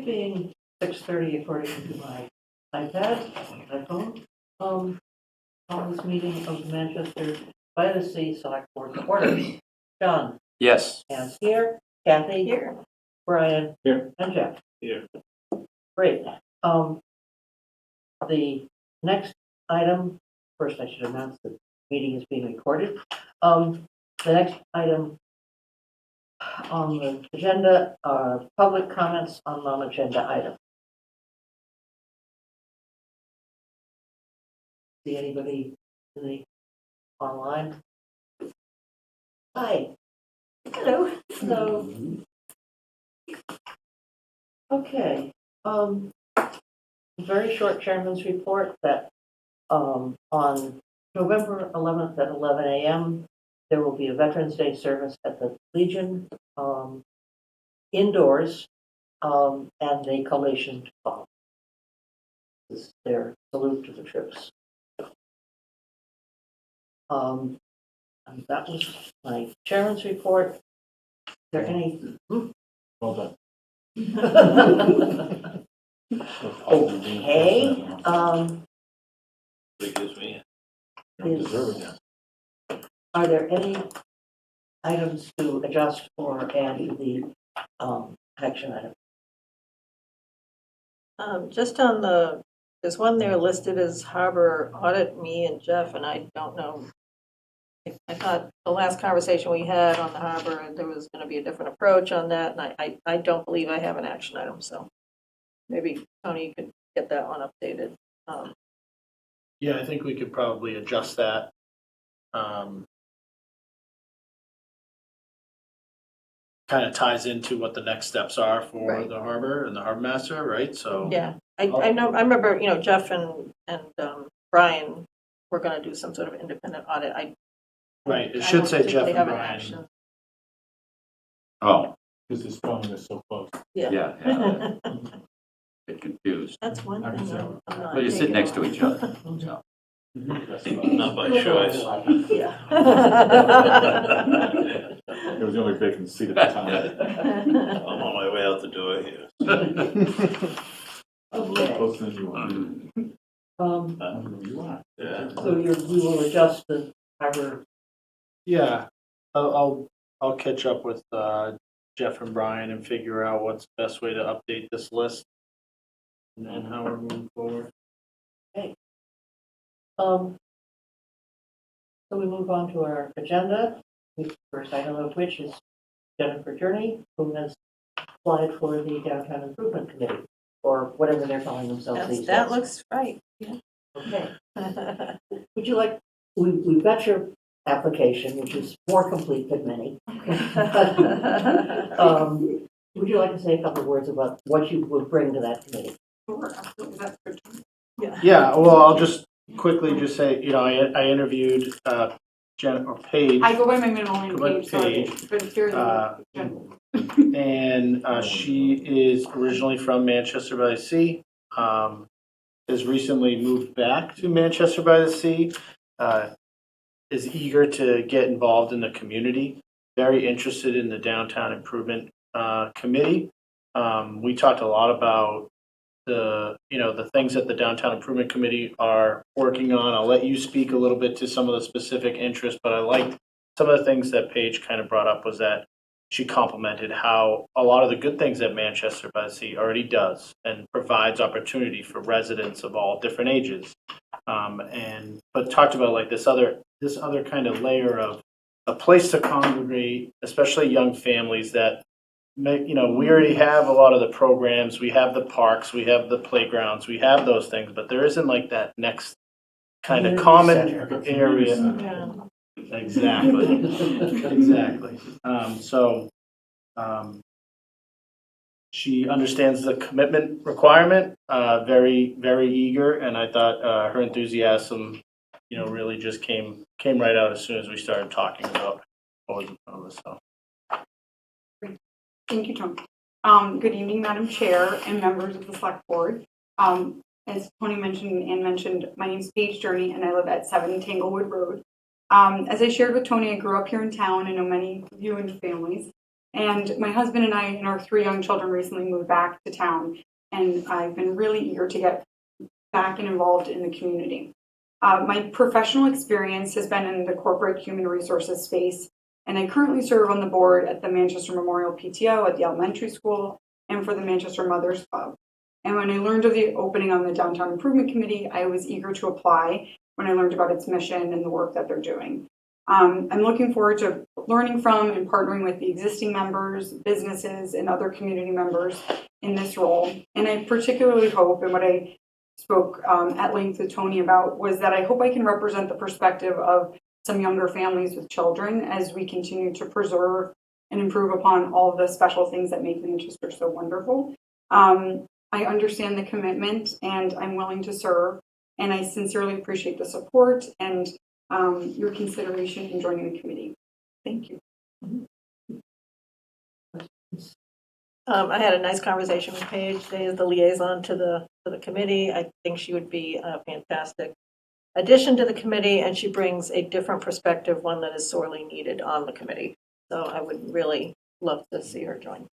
it being 6:30 according to my iPad, iPhone, on this meeting of Manchester by the Sea Select Board to order. John, Yes. Anne's here, Kathy, Here. Brian, Here. and Jeff. Here. Great. The next item, first I should announce that the meeting is being recorded. The next item on the agenda are public comments on non-agenda items. See anybody in the online? Hi. Hello. Hello. Okay. Very short chairman's report that on November 11th at 11 a.m. there will be a Veterans Day service at the Legion indoors and a collation to follow. This is their salute to the troops. And that was my chairman's report. Is there any? Well done. Okay. Excuse me. Are there any items to adjust or add to the action item? Just on there's one there listed as harbor audit, me and Jeff, and I don't know. I thought the last conversation we had on the harbor, there was going to be a different approach on that, and I don't believe I have an action item, so maybe Tony could get that one updated. Yeah, I think we could probably adjust that. Kind of ties into what the next steps are for Right. the harbor and the harbor master, right? So Yeah, I know, I remember, Jeff and Brian were going to do some sort of independent audit. right, it I should don't say think Jeff they and have an Brian. action. Oh, Because this phone is so close. yeah. Get confused. That's one thing. I'm not Well, you sit taking next to on. each other. So. Not by choice. Yeah. It was the only vacant seat at the time. I'm on my way out the door here. A little Okay. closer than you want. You want. Yeah. So we will adjust the harbor. Yeah, I'll catch up with Jeff and Brian and figure out what's the best way to update this list and then how we're moving forward. So we move on to our agenda. The first item of which is Jennifer Journey, who has applied for the Downtown Improvement Committee, or whatever they're calling themselves these days. That looks right. Okay. Would you like, we've got your application, which is more complete than many. Would you like to say a couple of words about what you would bring to that committee? Yeah, well, I'll just quickly just say, I interviewed Paige. I go by my middle name, Go by Paige, sorry, Paige. but it's very Uh, general. and she is originally from Manchester by the Sea. Has recently moved back to Manchester by the Sea. Is eager to get involved in the community. Very interested in the Downtown Improvement Committee. We talked a lot about the things that the Downtown Improvement Committee are working on. I'll let you speak a little bit to some of the specific interests, but I liked some of the things that Paige kind of brought up was that she complimented how a lot of the good things that Manchester by the Sea already does and provides opportunity for residents of all different ages. But talked about like this other kind of layer of a place to congregate, especially young families that we already have a lot of the programs, we have the parks, we have the playgrounds, we have those things, but there isn't like that next kind of Community common center. area. Yeah. Exactly. Exactly. She understands the commitment requirement, very, very eager, and I thought her enthusiasm, really just came right out as soon as we started talking about what was in front of us. So. Thank you, Tony. Good evening, Madam Chair and members of the Select Board. As Tony mentioned and Ann mentioned, my name is Paige Journey and I live at 7 Tanglewood Road. As I shared with Tony, I grew up here in town and know many of you and families. And my husband and I and our 3 young children recently moved back to town, and I've been really eager to get back and involved in the community. My professional experience has been in the corporate human resources space, and I currently serve on the board at the Manchester Memorial PTO at the elementary school and for the Manchester Mothers Club. And when I learned of the opening on the Downtown Improvement Committee, I was eager to apply when I learned about its mission and the work that they're doing. I'm looking forward to learning from and partnering with the existing members, businesses, and other community members in this role. And I particularly hope, and what I spoke at length with Tony about, was that I hope I can represent the perspective of some younger families with children as we continue to preserve and improve upon all of the special things that make Manchester so wonderful. I understand the commitment and I'm willing to serve, and I sincerely appreciate the support and your consideration in joining the committee. Thank you. I had a nice conversation with Paige. They is the liaison to the committee. I think she would be a fantastic addition to the committee, and she brings a different perspective, one that is sorely needed on the committee. So I would really love to see her join.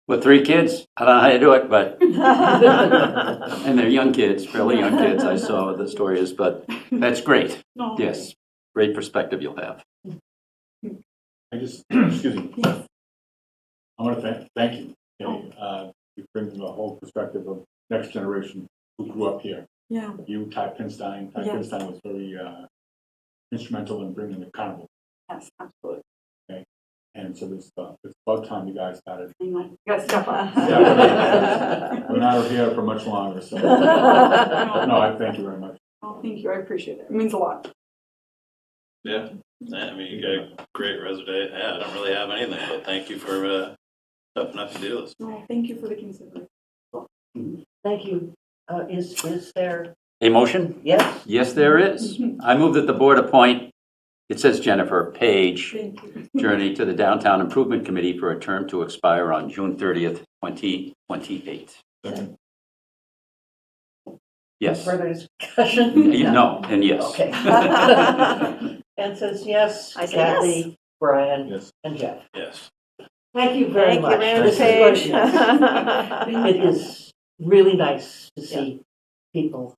With 3 kids, I don't know how you do it, but, and they're young kids, fairly young kids, I saw what the story is, but that's great. No. Yes, great perspective you'll have. I just, excuse me. I want to thank you. You bring the whole perspective of next generation who grew up here. Yeah. You, Ty Pinstein. Ty Yes. Pinstein was very instrumental in bringing the carnival. Yes, absolutely. And so it's about time you guys started. You gotta step up. We're not here for much longer, so. No, I thank you very much. Oh, thank you. I appreciate it. It means a lot. Yeah, I mean, you got a great resume. Yeah, I don't really have anything, but thank you for tough enough to do this. No, thank you for the consideration. Thank you. Is there, A motion? yes? Yes, there is. I move that the board appoint, it says Jennifer Page, Thank you. Journey to the Downtown Improvement Committee for a term to expire on June 30th, 2028. Second. Yes. Further discussion? No, and yes. Okay. Anne says yes. I say yes. Kathy, Brian, Yes. and Jeff. Yes. Thank you very Thank much. you, Mary This is going Page. to- It is really nice to see people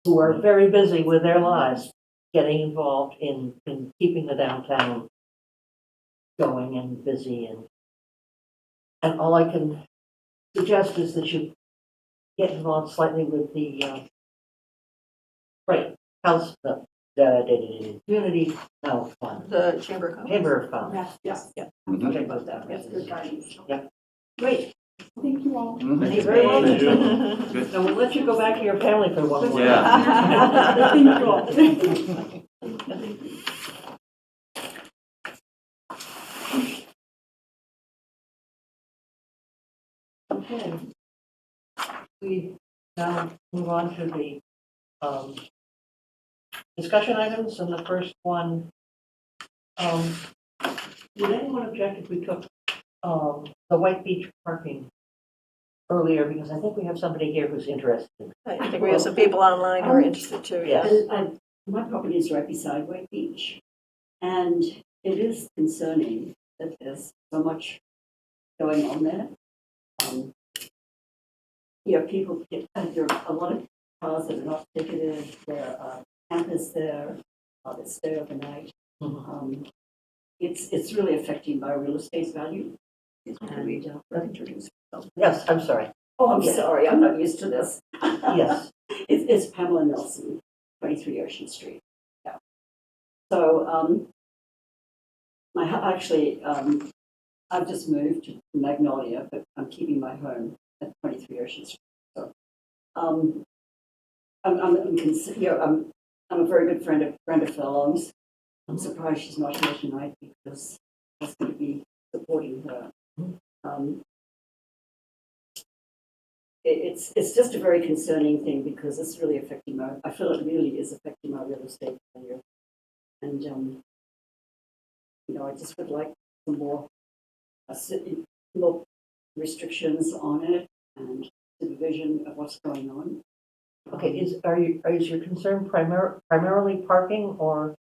who are very busy with their lives getting involved in keeping the downtown going and busy. And all I can suggest is that you get involved slightly with the house, the community health fund, The Chamber of Commerce. Chamber of Commerce. Yes, yes. Mhm. Okay, about that. Yes, good guidance. Great. Thank you all. Mhm. Thank you very much. Thank you. So we'll let you go back to your family for one more. Yeah. Thank you all. Okay. We now move on to the discussion items, and the first one, would anyone object if we took the White Beach parking earlier, because I think we have somebody here who's interested. I think we have some people online who are interested too, Yes. yes. And my property is right beside White Beach, and it is concerning that there's so much going on there. People there are a lot of cars that are not ticketed. There are campers there that stay overnight. It's really affecting my real estate value. And let's introduce myself. Yes, I'm sorry. Oh, I'm Yeah. sorry, I'm not used to this. Yes. It's Pamela Nelson, 23 Ocean Street. Yeah. So, I've just moved to Magnolia, but I'm keeping my home at 23 Ocean Street. So, I'm a very good friend of Brenda Furlong's. I'm surprised she's not here tonight because I was going to be supporting her. It's just a very concerning thing because it's really affecting I feel it really is affecting my real estate value. And, I just would like some more restrictions on it and supervision of what's going on. Okay, is your concern primarily parking or?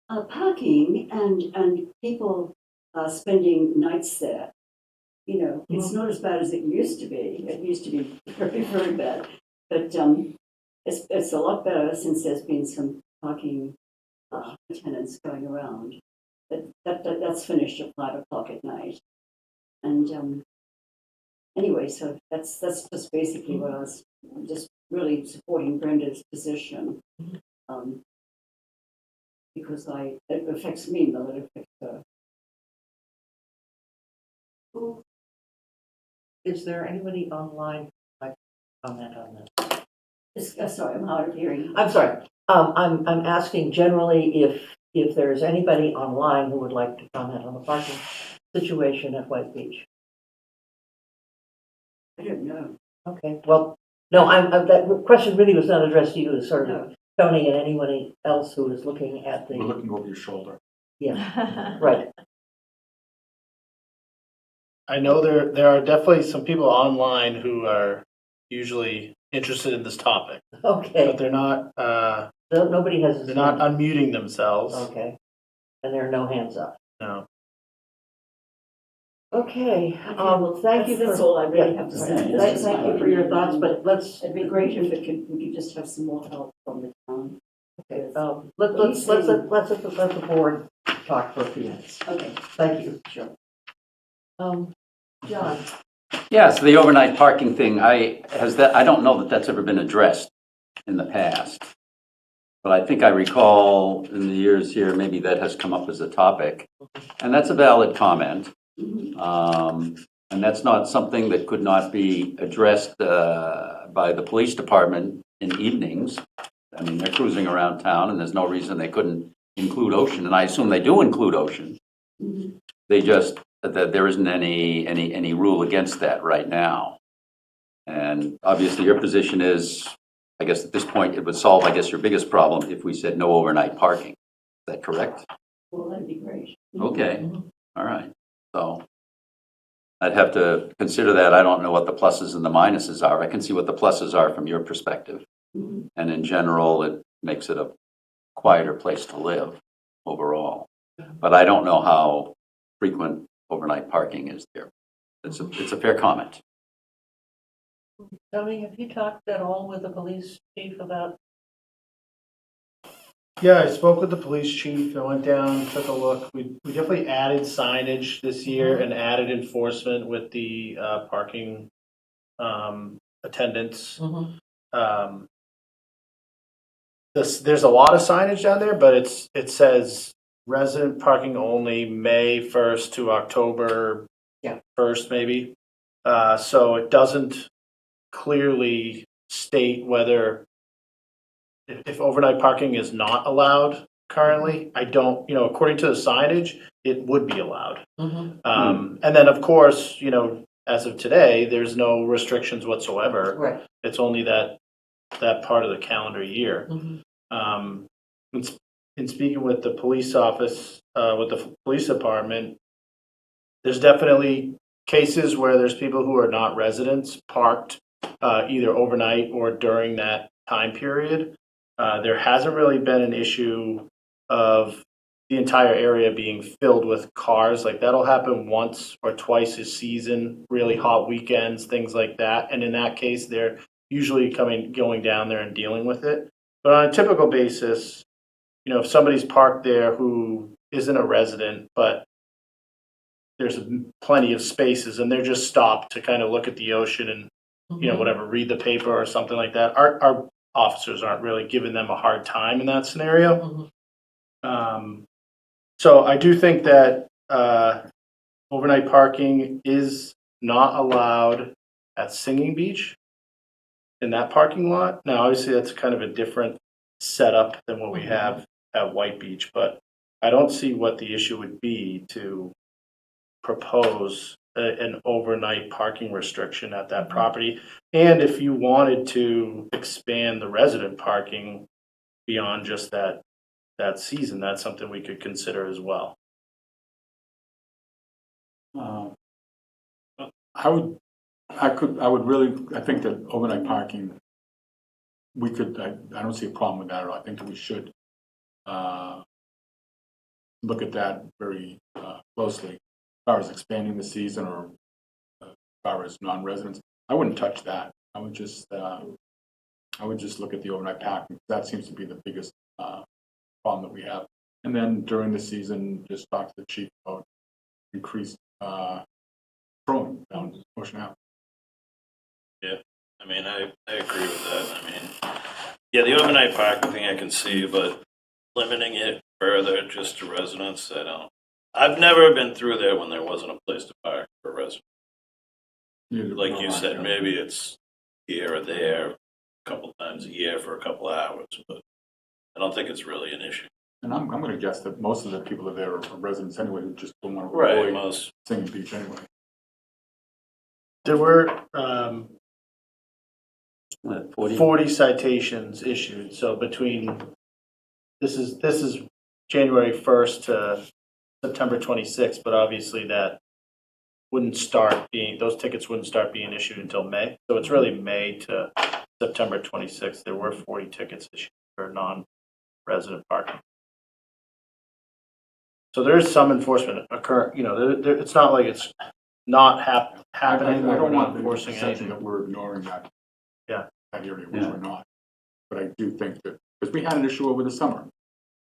Parking and people spending nights there. You know, it's not as bad as it used to be. It used to be very, very bad. But it's a lot better since there's been some parking attendants going around. But that's finished at 5 o'clock at night. And anyway, so that's just basically what I was just really supporting Brenda's position. Because it affects me more than it affects her. Is there anybody online who'd like to comment on this? Sorry, I'm hard of hearing. I'm sorry. I'm asking generally if there's anybody online who would like to comment on the parking situation at White Beach. I don't know. Okay, well, no, that question really was not addressed to you, it was sort of No. Tony and anybody else who is looking at We're the, looking over your shoulder. yeah, right. I know there are definitely some people online who are usually interested in this topic, but Okay, they're not nobody has. they're not unmuting themselves. Okay, and there are no hands up. No. Okay, well, thank you. that's for- all I really yeah, have to right. say. It's Thank just thank my you for your opinion. thoughts, but let's, It'd be great if we could just have some more help from the town. okay, What let's do you let think? the board talk for a few minutes. Okay. Thank you. Sure. John, Yeah, so the overnight parking thing, I don't know that that's ever been addressed in the past. But I think I recall in the years here, maybe that has come up as a topic. And that's a valid comment. And that's not something that could not be addressed by the police department in evenings. I mean, they're cruising around town and there's no reason they couldn't include Ocean. And I assume they do include Ocean. They just, that there isn't any rule against that right now. And obviously your position is, I guess at this point, it would solve, I guess, your biggest problem if we said no overnight parking. Is that correct? Well, that'd be great. Okay, all right. So I'd have to consider that. I don't know what the pluses and the minuses are. I can see what the pluses are from your perspective. Mhm. And in general, it makes it a quieter place to live overall. But I don't know how frequent overnight parking is there. It's a fair comment. Tony, have you talked at all with the police chief about? Yeah, I spoke with the police chief. I went down, took a look. We definitely added signage this year and added enforcement with the parking attendants. There's a lot of signage down there, but it says resident parking only May 1st to October 1st, maybe. So it doesn't clearly state whether if overnight parking is not allowed currently. I don't, according to the signage, it would be allowed. And then, of course, as of today, there's no restrictions whatsoever. Right. It's only that part of the calendar year. In speaking with the police office, with the police department, there's definitely cases where there's people who are not residents parked either overnight or during that time period. There hasn't really been an issue of the entire area being filled with cars. Like that'll happen once or twice a season, really hot weekends, things like that. And in that case, they're usually going down there and dealing with it. But on a typical basis, if somebody's parked there who isn't a resident, but there's plenty of spaces and they're just stopped to kind of look at the ocean and, whatever, read the paper or something like that, our officers aren't really giving them a hard time in that scenario. So I do think that overnight parking is not allowed at Singing Beach in that parking lot. Now, obviously, that's kind of a different setup than what we have at White Beach, but I don't see what the issue would be to propose an overnight parking restriction at that property. And if you wanted to expand the resident parking beyond just that season, that's something we could consider as well. I think that overnight parking, I don't see a problem with that at all. I think that we should look at that very closely. far as expanding the season or as far as non-residents, I wouldn't touch that. I would just look at the overnight parking. That seems to be the biggest problem that we have. And then during the season, just talk to the chief about increased patrolling down Ocean Ave. I mean, I agree with that. I mean, yeah, the overnight parking thing I can see, but limiting it further just to residents, I don't. I've never been through there when there wasn't a place to park for residents. Like you said, maybe it's here or there, a couple times a year for a couple hours, but I don't think it's really an issue. And I'm going to guess that most of the people that are there are residents anyway who just don't want to Right, avoid most. Singing Beach anyway. There were 40? 40 citations issued, so between, this is January 1st to September 26th, but obviously that wouldn't start being, those tickets wouldn't start being issued until May. So it's really May to September 26th. There were 40 tickets issued for non-resident parking. So there is some enforcement occur, it's not like it's not happening. I don't We're not want enforcing the sense anything. that we're ignoring that. Yeah. That area, which Yeah. we're not. But I do think that, because we had an issue over the summer.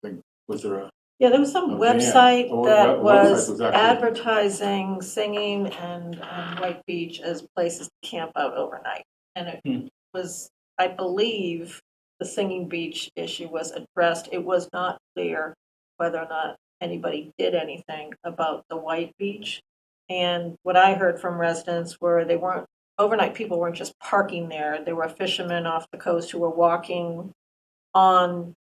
I think, was there a, Yeah, there was some A van. website Oh, that website was was actually- advertising singing and White Beach as places to camp out overnight. And it was, I believe, the Singing Beach issue was addressed. It was not clear whether or not anybody did anything about the White Beach. And what I heard from residents were they weren't, overnight people weren't just parking there. There were fishermen off the coast who were walking on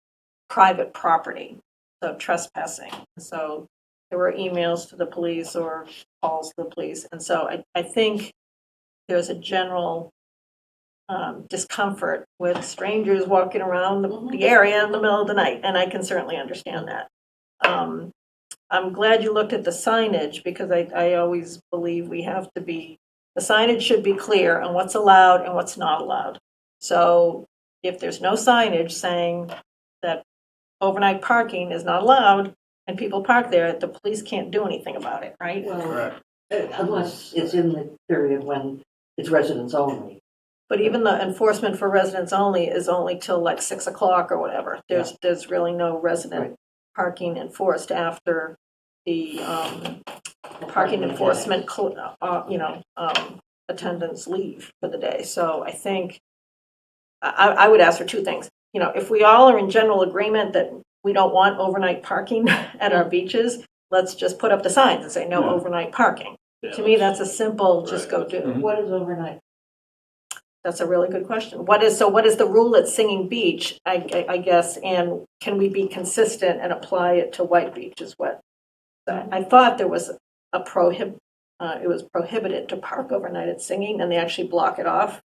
private property, so trespassing. So there were emails to the police or calls to the police. And so I think there's a general discomfort with strangers walking around the area in the middle of the night, and I can certainly understand that. I'm glad you looked at the signage, because I always believe we have to be, the signage should be clear on what's allowed and what's not allowed. So if there's no signage saying that overnight parking is not allowed and people park there, the police can't do anything about it, right? Well, Correct. unless it's in the period when it's residents only. But even the enforcement for residents only is only till like 6 o'clock or whatever. There's really no resident parking enforced after the parking enforcement, attendants leave for the day. So I think I would ask for two things. If we all are in general agreement that we don't want overnight parking at our beaches, let's just put up the signs and say no Yeah. overnight parking. Yeah, To me, that's a simple, just Right. go do. Mhm. What is overnight? That's a really good question. What is the rule at Singing Beach, I guess, and can we be consistent and apply it to White Beach is what? I thought there was it was prohibited to park overnight at Singing, and they actually block it off.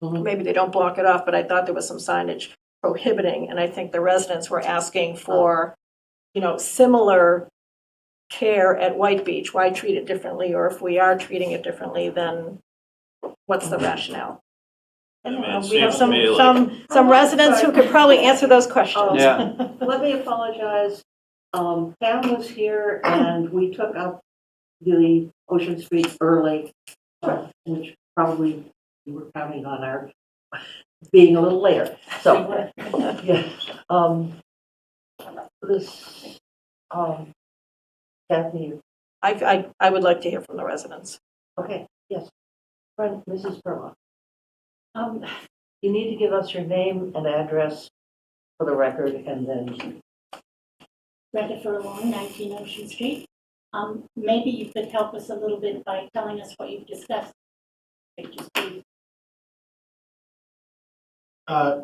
Mhm. Maybe they don't block it off, but I thought there was some signage prohibiting, and I think the residents were asking for, similar care at White Beach. Why treat it differently? Or if we are treating it differently, then what's the rationale? I mean, it We have seems to me like- some residents who could probably answer those questions. Yeah. Let me apologize. Pam was here and we took up the Ocean Street early, which probably you were counting on our being a little later. So, yeah. Kathy, I would like to hear from the residents. okay, yes. Friend, Mrs. Furlong. You need to give us your name and address for the record, and then Brenda Furlong, 19 Ocean Street. Maybe you could help us a little bit by telling us what you've discussed.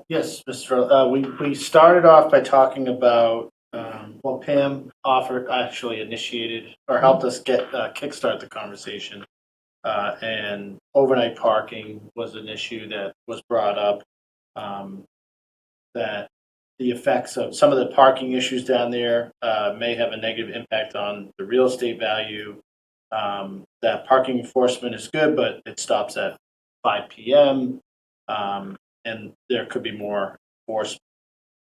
Yes, Mr. We started off by talking about, Pam actually initiated or helped us kickstart the conversation. And overnight parking was an issue that was brought up, that the effects of some of the parking issues down there may have a negative impact on the real estate value. That parking enforcement is good, but it stops at 5 p.m. And there could be more enforcement.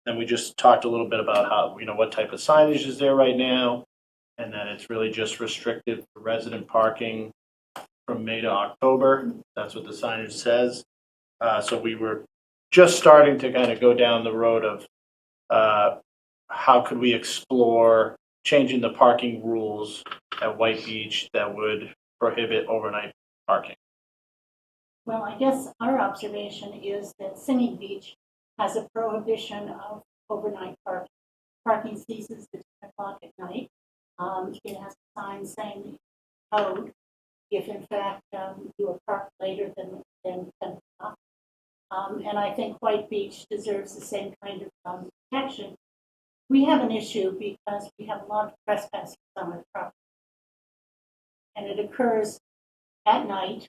And we just talked a little bit about how, what type of signage is there right now, and that it's really just restricted to resident parking from May to October. That's what the signage says. So we were just starting to kind of go down the road of how could we explore changing the parking rules at White Beach that would prohibit overnight parking. Well, I guess our observation is that Singing Beach has a prohibition of overnight parking. Parking ceases at 10 o'clock at night. It has a sign saying code if in fact you are parked later than 10 o'clock. And I think White Beach deserves the same kind of protection. We have an issue because we have a lot of trespassers on our property. And it occurs at night,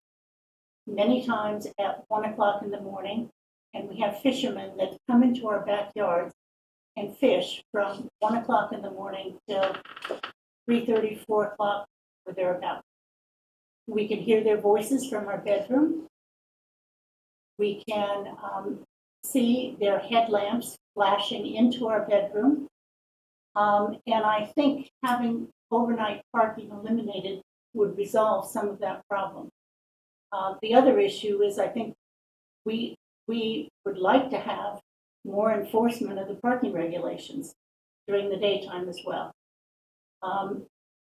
many times at 1 o'clock in the morning. And we have fishermen that come into our backyards and fish from 1 o'clock in the morning till 3:30, 4 o'clock or thereabouts. We can hear their voices from our bedroom. We can see their headlamps flashing into our bedroom. And I think having overnight parking eliminated would resolve some of that problem. The other issue is I think we would like to have more enforcement of the parking regulations during the daytime as well.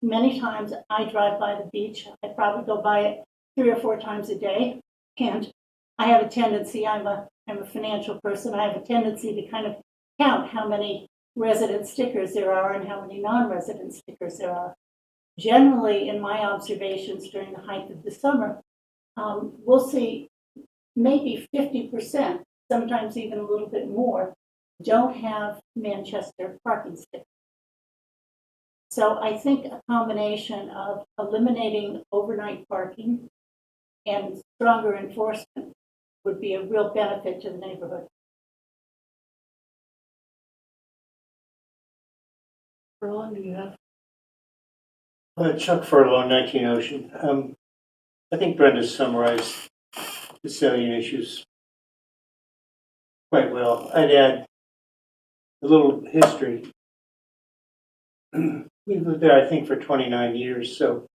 Many times I drive by the beach. I probably go by it 3 or 4 times a day, and I have a tendency, I'm a financial person, I have a tendency to kind of count how many resident stickers there are and how many non-resident stickers there are. Generally, in my observations during the height of the summer, we'll see maybe 50%, sometimes even a little bit more, don't have Manchester parking stickers. So I think a combination of eliminating overnight parking and stronger enforcement would be a real benefit to the neighborhood. Roland, do you have? Chuck Furlow, 19 Ocean. I think Brenda summarized the salient issues quite well. I'd add a little history. We've lived there, I think, for 29 years, so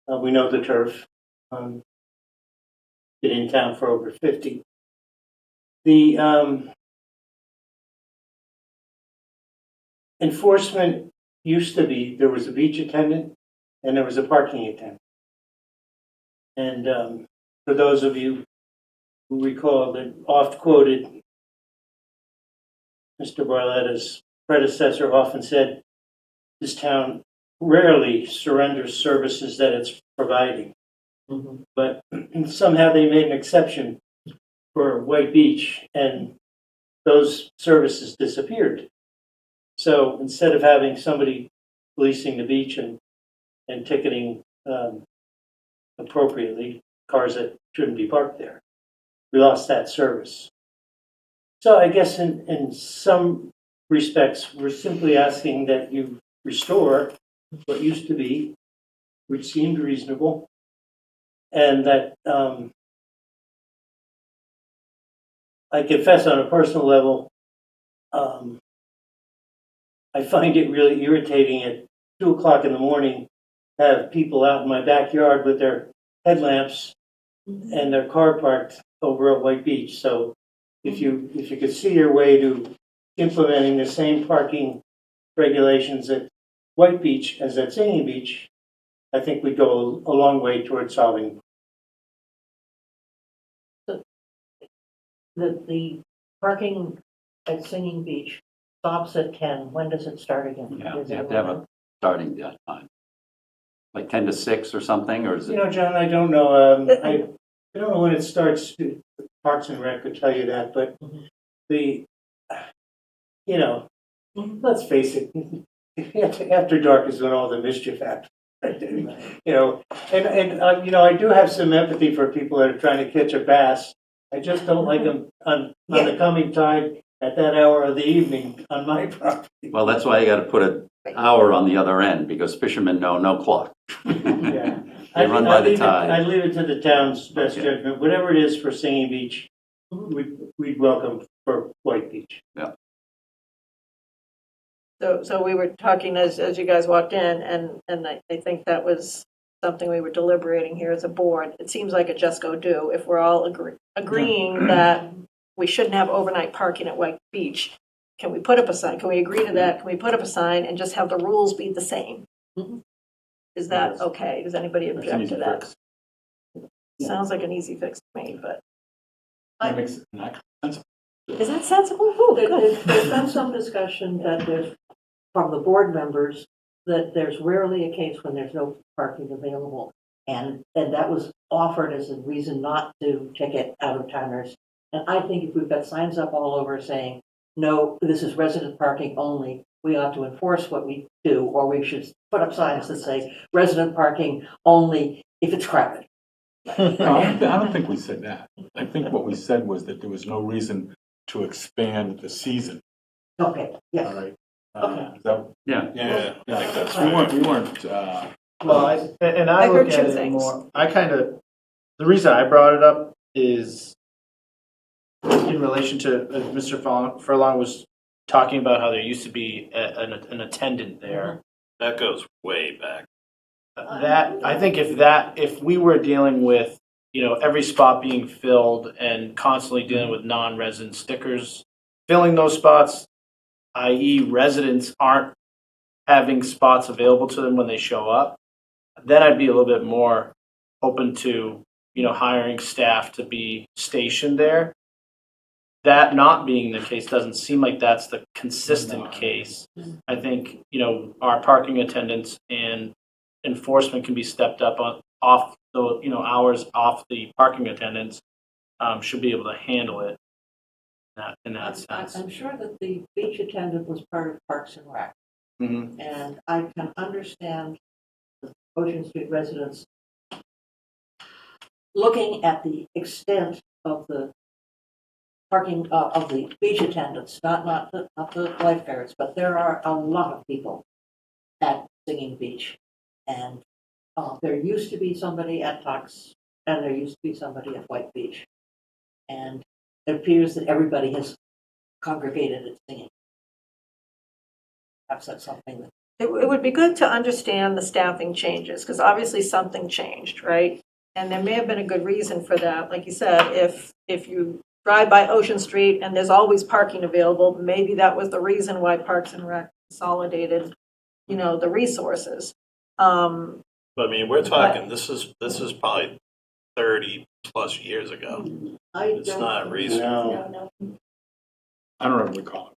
we know the turf. Been in town for over 50. The enforcement used to be there was a beach attendant and there was a parking attendant. And for those of you who recall the oft-quoted Mr. Barletta's predecessor often said, this town rarely surrenders services that it's providing. Mm-hmm. But somehow they made an exception for White Beach, and those services disappeared. So instead of having somebody policing the beach and ticketing appropriately cars that shouldn't be parked there, we lost that service. So I guess in some respects, we're simply asking that you restore what used to be, which seemed reasonable, and that I confess on a personal level, I find it really irritating at 2 o'clock in the morning to have people out in my backyard with their headlamps and their car parked over at White Beach. So if you could see your way to implementing the same parking regulations at White Beach as at Singing Beach, I think we'd go a long way towards solving. The parking at Singing Beach stops at 10. When does it start again? Yeah, Does you have anyone to have know? a starting that time. Like 10 to 6 or something, or is You it? know, John, I don't know. I don't know when it starts. Parks and Rec could tell you that, but let's face it. After dark is when all the mischief happens. I do have some empathy for people that are trying to catch a bass. I just don't like them on the coming tide at that hour of the evening on my property. Well, that's why you got to put an hour on the other end, because fishermen know no clock. Yeah. They run by the I tide. leave it to the town's best Okay. judgment. Whatever it is for Singing Beach, we'd welcome for White Beach. Yeah. So we were talking as you guys walked in, and I think that was something we were deliberating here as a board. It seems like a just go do if we're all agreeing that we shouldn't have overnight parking at White Beach. Can we put up a sign? Can we agree to that? Can we put up a sign and just have the rules be the same? Is that okay? Does anybody That's an object easy to that? fix. Sounds like an easy fix to me, but That makes actual sense. is that sensible? Ooh, good. There's been some discussion that there's, from the board members, that there's rarely a case when there's no parking available. And that was offered as a reason not to ticket out-of-towners. And I think if we've got signs up all over saying, no, this is resident parking only, we ought to enforce what we do, or we should put up signs that say resident parking only if it's crowded. No, I don't think we said that. I think what we said was that there was no reason to expand the season, Okay, all yes. right? Okay. Is that- Yeah. Yeah, I think that's We right. weren't, Well, I I heard look two at it things. more, the reason I brought it up is in relation to, Mr. Furlong was talking about how there used to be an attendant there. That goes way back. That, I think if we were dealing with, every spot being filled and constantly dealing with non-resident stickers, filling those spots, i.e. residents aren't having spots available to them when they show up, then I'd be a little bit more open to, hiring staff to be stationed there. That not being the case doesn't seem like that's the consistent case. I think, our parking attendants and enforcement can be stepped up off the, hours off the parking attendants, should be able to handle it in that sense. I'm sure that the beach attendant was part of Parks and Rec. Mhm. And I can understand the Ocean Street residents looking at the extent of the parking, of the beach attendants, not the lifeguards, but there are a lot of people at Singing Beach. And there used to be somebody at Tux, and there used to be somebody at White Beach. And it appears that everybody has congregated at Singing. Perhaps that's something that It would be good to understand the staffing changes, because obviously something changed, right? And there may have been a good reason for that. Like you said, if you drive by Ocean Street and there's always parking available, maybe that was the reason why Parks and Rec consolidated, the resources. But I mean, we're talking, this is probably 30+ years ago. It's not recent. No. I don't recall it.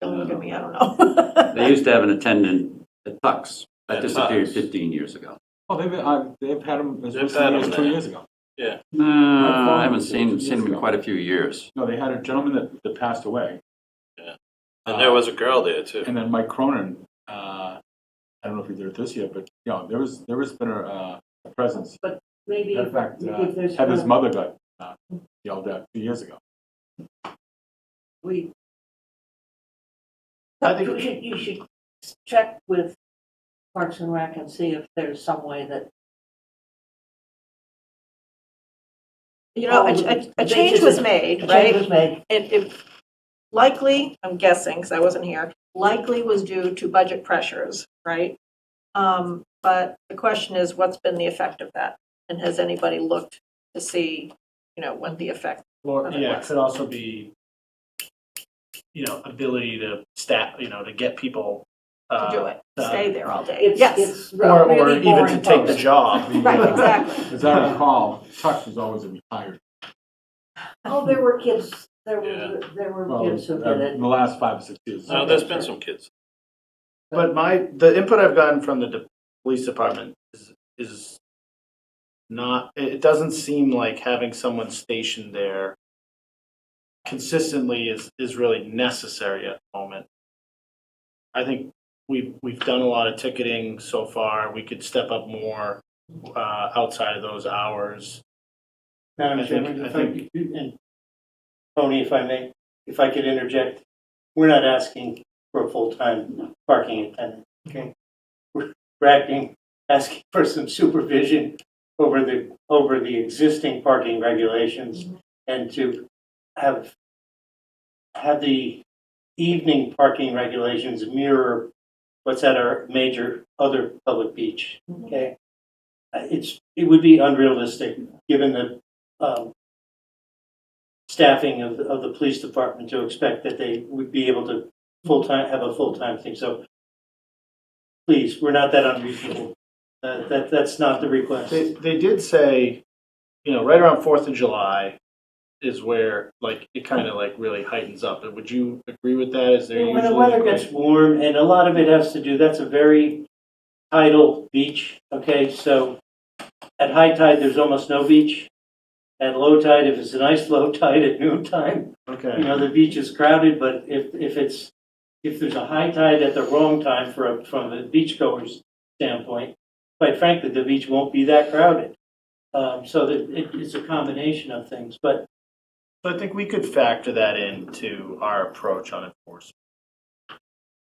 Don't look at me, I don't know. They used to have an attendant at Tux. That At disappeared Tux. 15 years ago. Oh, they've had them as They've recently had as 'em 2 there. years ago. No, I haven't seen them in quite a few years. No, they had a gentleman that passed away. And there was a girl there too. And then Mike Cronin, I don't know if he did it this year, but, there has been a presence. maybe In fact, if there's Heather's mother got yelled at 2 years ago. I think you should check with Parks and Rec and see if there's some way that. A change was made, A right? change was made. It likely, I'm guessing, because I wasn't here, likely was due to budget pressures, right? But the question is, what's been the effect of that? And has anybody looked to see, what the effect? Or, Of it yeah, it was. could also be, ability to staff, to get people. To do it, stay there all day. It's, Yes, it's Or really even to boring take the post. job. right, exactly. As I recall, Tux was always a retired. Oh, there were kids, there Yeah. were kids who did it. In the last 5 or 6 years. No, there's been some kids. But the input I've gotten from the police department is not, it doesn't seem like having someone stationed there consistently is really necessary at the moment. I think we've done a lot of ticketing so far. We could step up more outside of those hours. Madam I think- Chairman, I if I, and Tony, if I may, if I could interject, we're not asking for a full-time parking attendant, okay? We're asking for some supervision over the existing parking regulations and to have the evening parking regulations mirror what's at our major other public beach, okay? It would be unrealistic, given the staffing of the police department, to expect that they would be able to have a full-time thing. So please, we're not that unreasonable. That's not the request. They did say, right around 4th of July is where, like, it kind of like really heightens up. Would you agree with that? Is there When the usually weather gets warm, and a lot of it has to do, that's a very tidal beach, okay? So at high tide, there's almost no beach. At low tide, if it's a nice low tide at noontime, Okay. the beach is crowded, but if there's a high tide at the wrong time from the beachgoer's standpoint, quite frankly, the beach won't be that crowded. So that it's a combination of things, but So I think we could factor that into our approach on enforcement.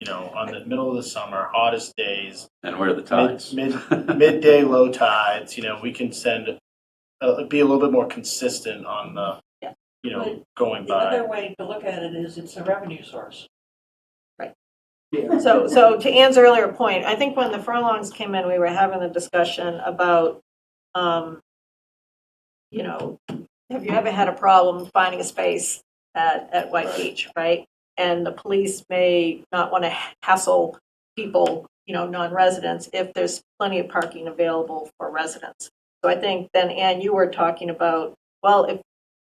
On the middle of the summer, hottest days, And where are the tides? midday low tides, we can be a little bit more consistent on the, Yeah. going The other by. way to look at it is it's a revenue source. yeah. So to Ann's earlier point, I think when the furlongs came in, we were having a discussion about, have you ever had a problem finding a space at White Beach, right? And the police may not want to hassle people, non-residents, if there's plenty of parking available for residents. So I think then, Ann, you were talking about, well, if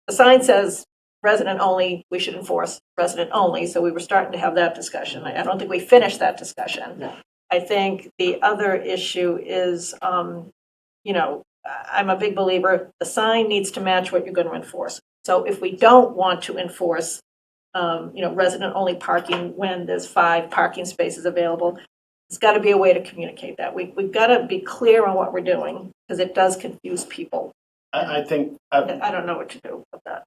the sign says resident only, we should enforce resident only. So we were starting to have that discussion. I don't think we finished that discussion. No. I think the other issue is, I'm a big believer, the sign needs to match what you're going to enforce. So if we don't want to enforce, resident only parking when there's 5 parking spaces available, there's got to be a way to communicate that. We've got to be clear on what we're doing, because it does confuse people. I think, I don't know what to do with that.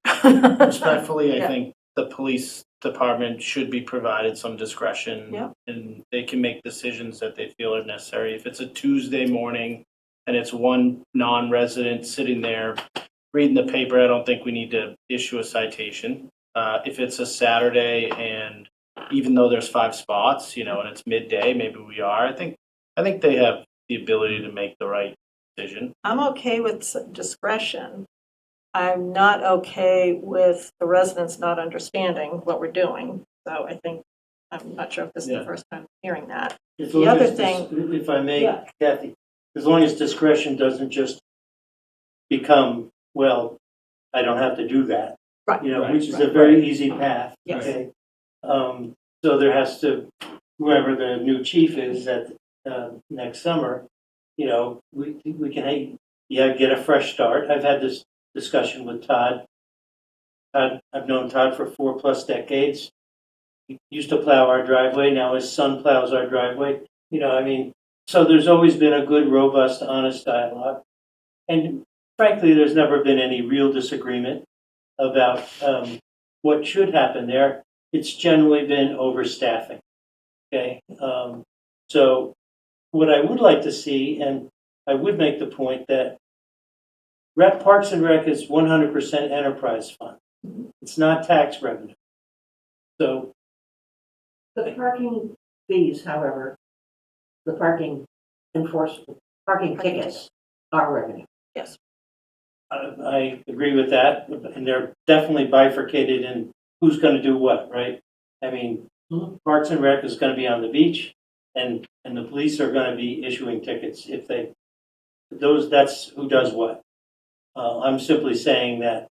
respectfully, I Yeah. think the police department should be provided some discretion. Yeah. And they can make decisions that they feel are necessary. If it's a Tuesday morning and it's one non-resident sitting there reading the paper, I don't think we need to issue a citation. If it's a Saturday and even though there's 5 spots, and it's midday, maybe we are. I think they have the ability to make the right decision. I'm okay with discretion. I'm not okay with the residents not understanding what we're doing. So I think, I'm not sure if this is Yeah. the first time hearing that. As The long other as thing- if I may, Yeah. Kathy, as long as discretion doesn't just become, well, I don't have to do that. Right. Which is a very easy path. Yes. Okay. So there has to, whoever the new chief is at next summer, we can get a fresh start. I've had this discussion with Todd. I've known Todd for 4+ decades. He used to plow our driveway. Now his son plows our driveway. So there's always been a good, robust, honest dialogue. And frankly, there's never been any real disagreement about what should happen there. It's generally been overstaffing. Okay. So what I would like to see, and I would make the point that Parks and Rec is 100% enterprise fund. It's not tax revenue. So The parking fees, however, the parking tickets are revenue. Yes. I agree with that, and they're definitely bifurcated in who's going to do what, right? I mean, Parks and Rec is going to be on the beach, and the police are going to be issuing tickets if that's who does what. I'm simply saying that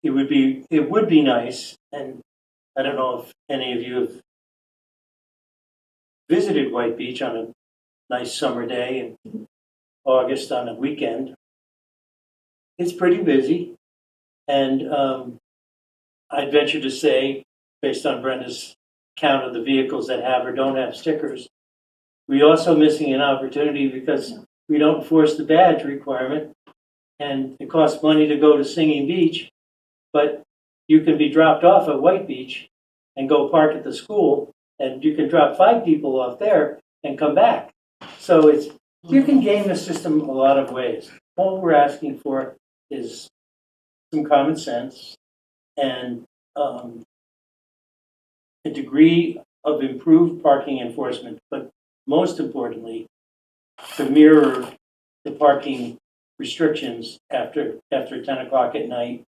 it would be nice, and I don't know if any of you have visited White Beach on a nice summer day in August on a weekend. It's pretty busy, and I'd venture to say, based on Brenda's count of the vehicles that have or don't have stickers, we're also missing an opportunity because we don't enforce the badge requirement, and it costs money to go to Singing Beach, but you can be dropped off at White Beach and go park at the school, and you can drop 5 people off there and come back. So you can game the system a lot of ways. All we're asking for is some common sense and a degree of improved parking enforcement, but most importantly, to mirror the parking restrictions after 10 o'clock at night.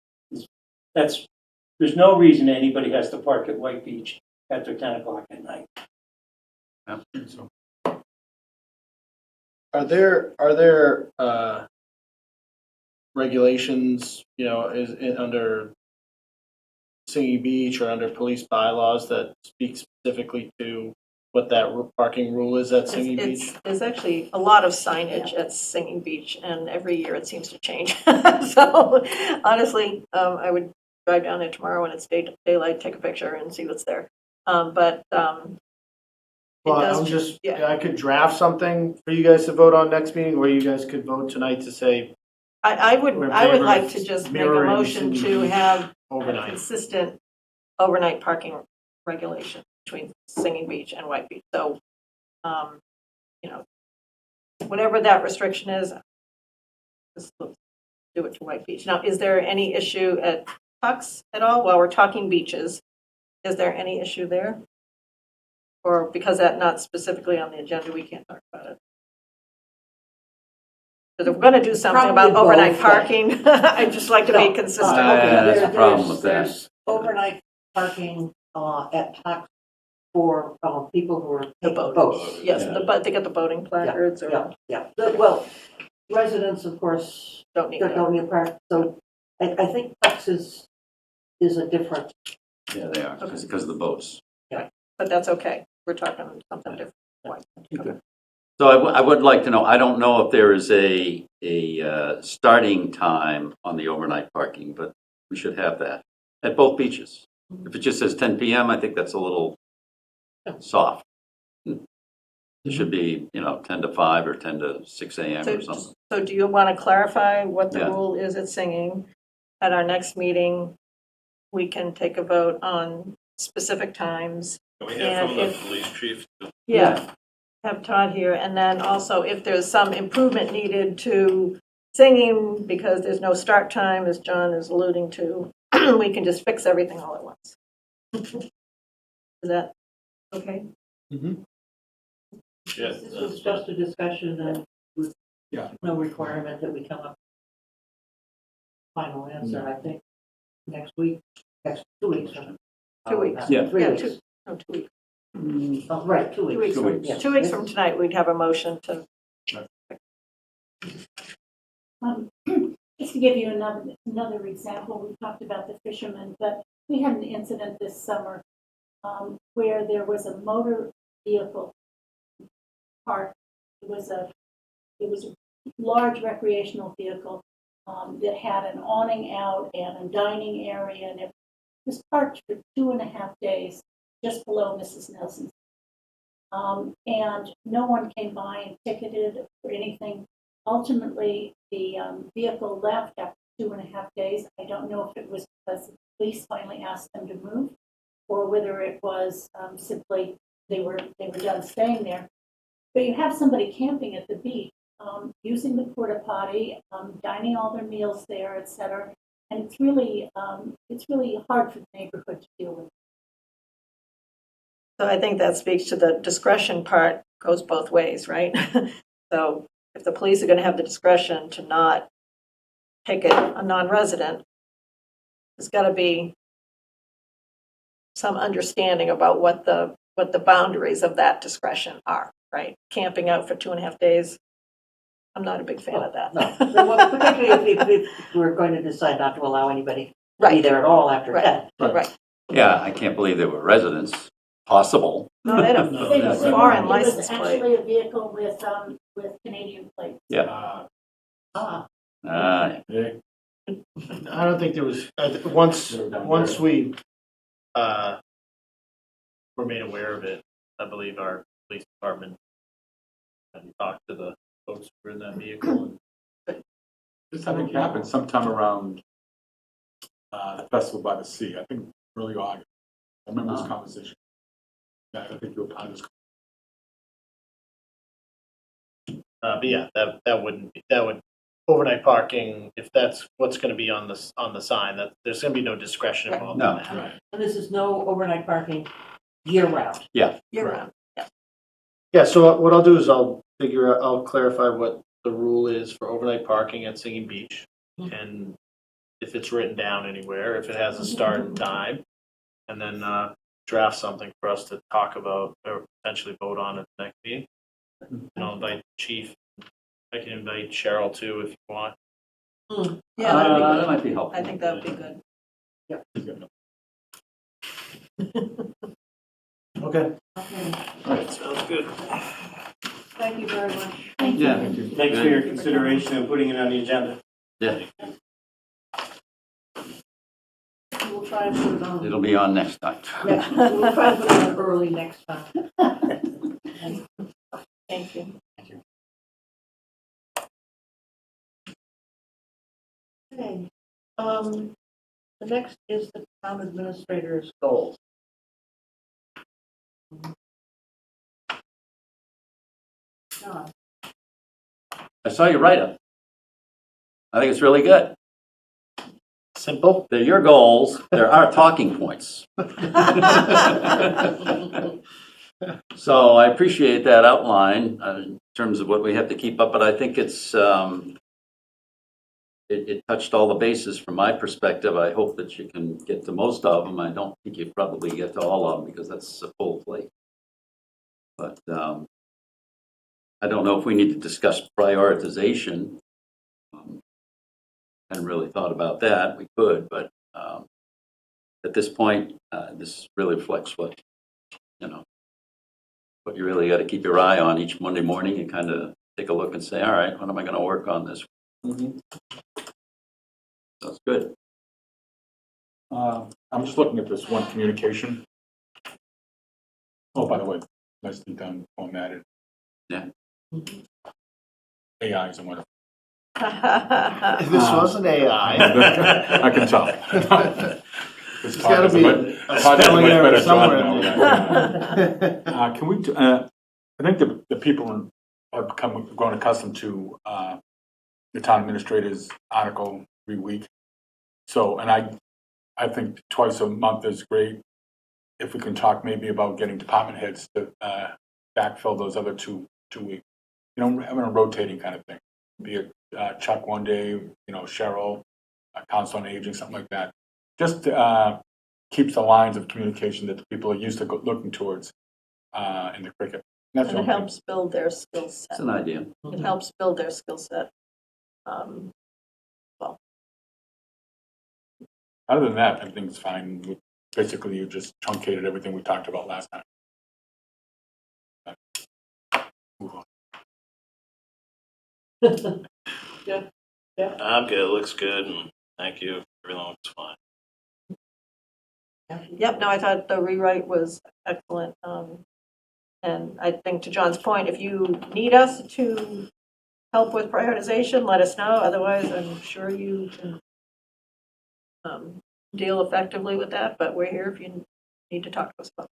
There's no reason anybody has to park at White Beach after 10 o'clock at night. So, Are there regulations, under Singing Beach or under police bylaws that speak specifically to what that parking rule is at Singing Beach? There's actually a lot of signage at Singing Beach, and every year it seems to change. So honestly, I would drive down there tomorrow when it's daylight, take a picture and see what's there. But Well, does I'm just, yeah. I could draft something for you guys to vote on next meeting, where you guys could vote tonight to say I would We're in I would favor like of to just make a mirroring motion Singing to Beach have a overnight. consistent overnight parking regulation between Singing Beach and White Beach. So, whatever that restriction is, just let's do it to White Beach. Now, is there any issue at Tux at all? While we're talking beaches, is there any issue there? Or because that's not specifically on the agenda, we can't talk about it? Because if we're going to do something about Probably overnight both, but- parking, I'd just like to be consistent. That's the problem with that. There's overnight parking at Tux for people who are The taking boat. boats. Yes, Yeah. they get the boating placards or Yeah. Well, residents, of course, don't need don't that. need a park, so I think Tux is a different. Yeah, they are, because of the boats. But that's okay. We're talking something different. So I would like to know, I don't know if there is a starting time on the overnight parking, but we should have that at both beaches. If it just says 10 PM, I think that's a little soft. It should be, 10 to 5 or 10 to 6 AM or something. So do you want to clarify what the Yeah. rule is at Singing? At our next meeting, we can take a vote on specific times. Can we hear from the police chief? Yeah. Have Todd here. And then also if there's some improvement needed to Singing because there's no start time, as John is alluding to, we can just fix everything all at once. Is that okay? Yeah, This was just a discussion and with Yeah. no requirement that we come up with final answer, I think, next 2 weeks from. 2 weeks. Yeah. 3 Yeah, weeks. 2 weeks. Oh, right, 2 weeks. 2 weeks. Yeah. 2 weeks from tonight, we'd have a motion to, Just to give you another example, we talked about the fishermen, but we had an incident this summer where there was a motor vehicle parked. It was a large recreational vehicle that had an awning out and a dining area, and it was parked for 2.5 days just below Mrs. Nelson's. And no one came by and ticketed or anything. Ultimately, the vehicle left after 2.5 days. I don't know if it was because the police finally asked them to move, or whether it was simply they were done staying there. But you have somebody camping at the beach, using the porta potty, dining all their meals there, etc. And it's really hard for the neighborhood to deal with. so I think that speaks to the discretion part, goes both ways, right? So if the police are going to have the discretion to not ticket a non-resident, there's got to be some understanding about what the boundaries of that discretion are, right? Camping out for 2.5 days, I'm not a big fan of that. No, well, particularly if we're going to decide not to allow anybody to be Right, there at all after Right. 10. right. Yeah, I can't believe there were residents. Possible. No, they don't. No, It no, was no. Foreign license plate. actually a vehicle with Canadian plates. Yeah. Ah, Yeah. I don't think there was, once we were made aware of it, I believe our police department talked to the folks who were in that vehicle. This, I think, happened sometime around the Festival by the Sea, I think early August. I remember this conversation. Yeah, I think you were part of this. But yeah, that would overnight parking, if that's what's going to be on the sign, that there's going to be no discretion involved in No. that. and this is no overnight parking year round. Year Right. round. Yeah, so what I'll do is I'll clarify what the rule is for overnight parking at Singing Beach. And if it's written down anywhere, if it has a start and time, and then draft something for us to talk about or potentially vote on at the next meeting. And I'll invite the chief. I can invite Cheryl too if you want. Yeah, that'd be That good. might be helpful. I think that would be good. Okay. Sounds good. Thank you very much. Yeah. Thanks for your consideration and putting it on the agenda. Yeah, We'll try and put it on. it'll be on next time. Yeah, we'll try and put it on early next time. Thank you. Okay, the next is the town administrator's goals. John, I saw your write-up. I think it's really good. Simple. They're your goals, there are talking points. So I appreciate that outline in terms of what we have to keep up, but I think it touched all the bases from my perspective. I hope that you can get to most of them. I don't think you probably get to all of them because that's a full plate. But I don't know if we need to discuss prioritization. Hadn't really thought about that. We could, but at this point, this really reflects what, what you really got to keep your eye on each Monday morning and kind of take a look and say, all right, what am I going to work on this? That's good. I'm just looking at this one communication. Oh, by the way, nicely done, formatted. Yeah. AI is a wonderful. If this wasn't AI. I can tell. There's gotta be a spelling error somewhere in there. Can we, I think the people have grown accustomed to the town administrator's article every week. So, and I think twice a month is great. If we can talk maybe about getting department heads to backfill those other two weeks. Having a rotating kind of thing. Be it Chuck one day, Cheryl, Council on Aging, something like that. Just keeps the lines of communication that the people are used to looking towards in the cricket. That's And it all. helps build their skill It's set. an idea. It helps build their skill set. Other than that, everything's fine. Basically, you just truncated everything we talked about last time. Move on. I'm good. It looks good, and thank you. Everything looks fine. Yep, no, I thought the rewrite was excellent. And I think to John's point, if you need us to help with prioritization, let us know. Otherwise, I'm sure you can deal effectively with that, but we're here if you need to talk to us about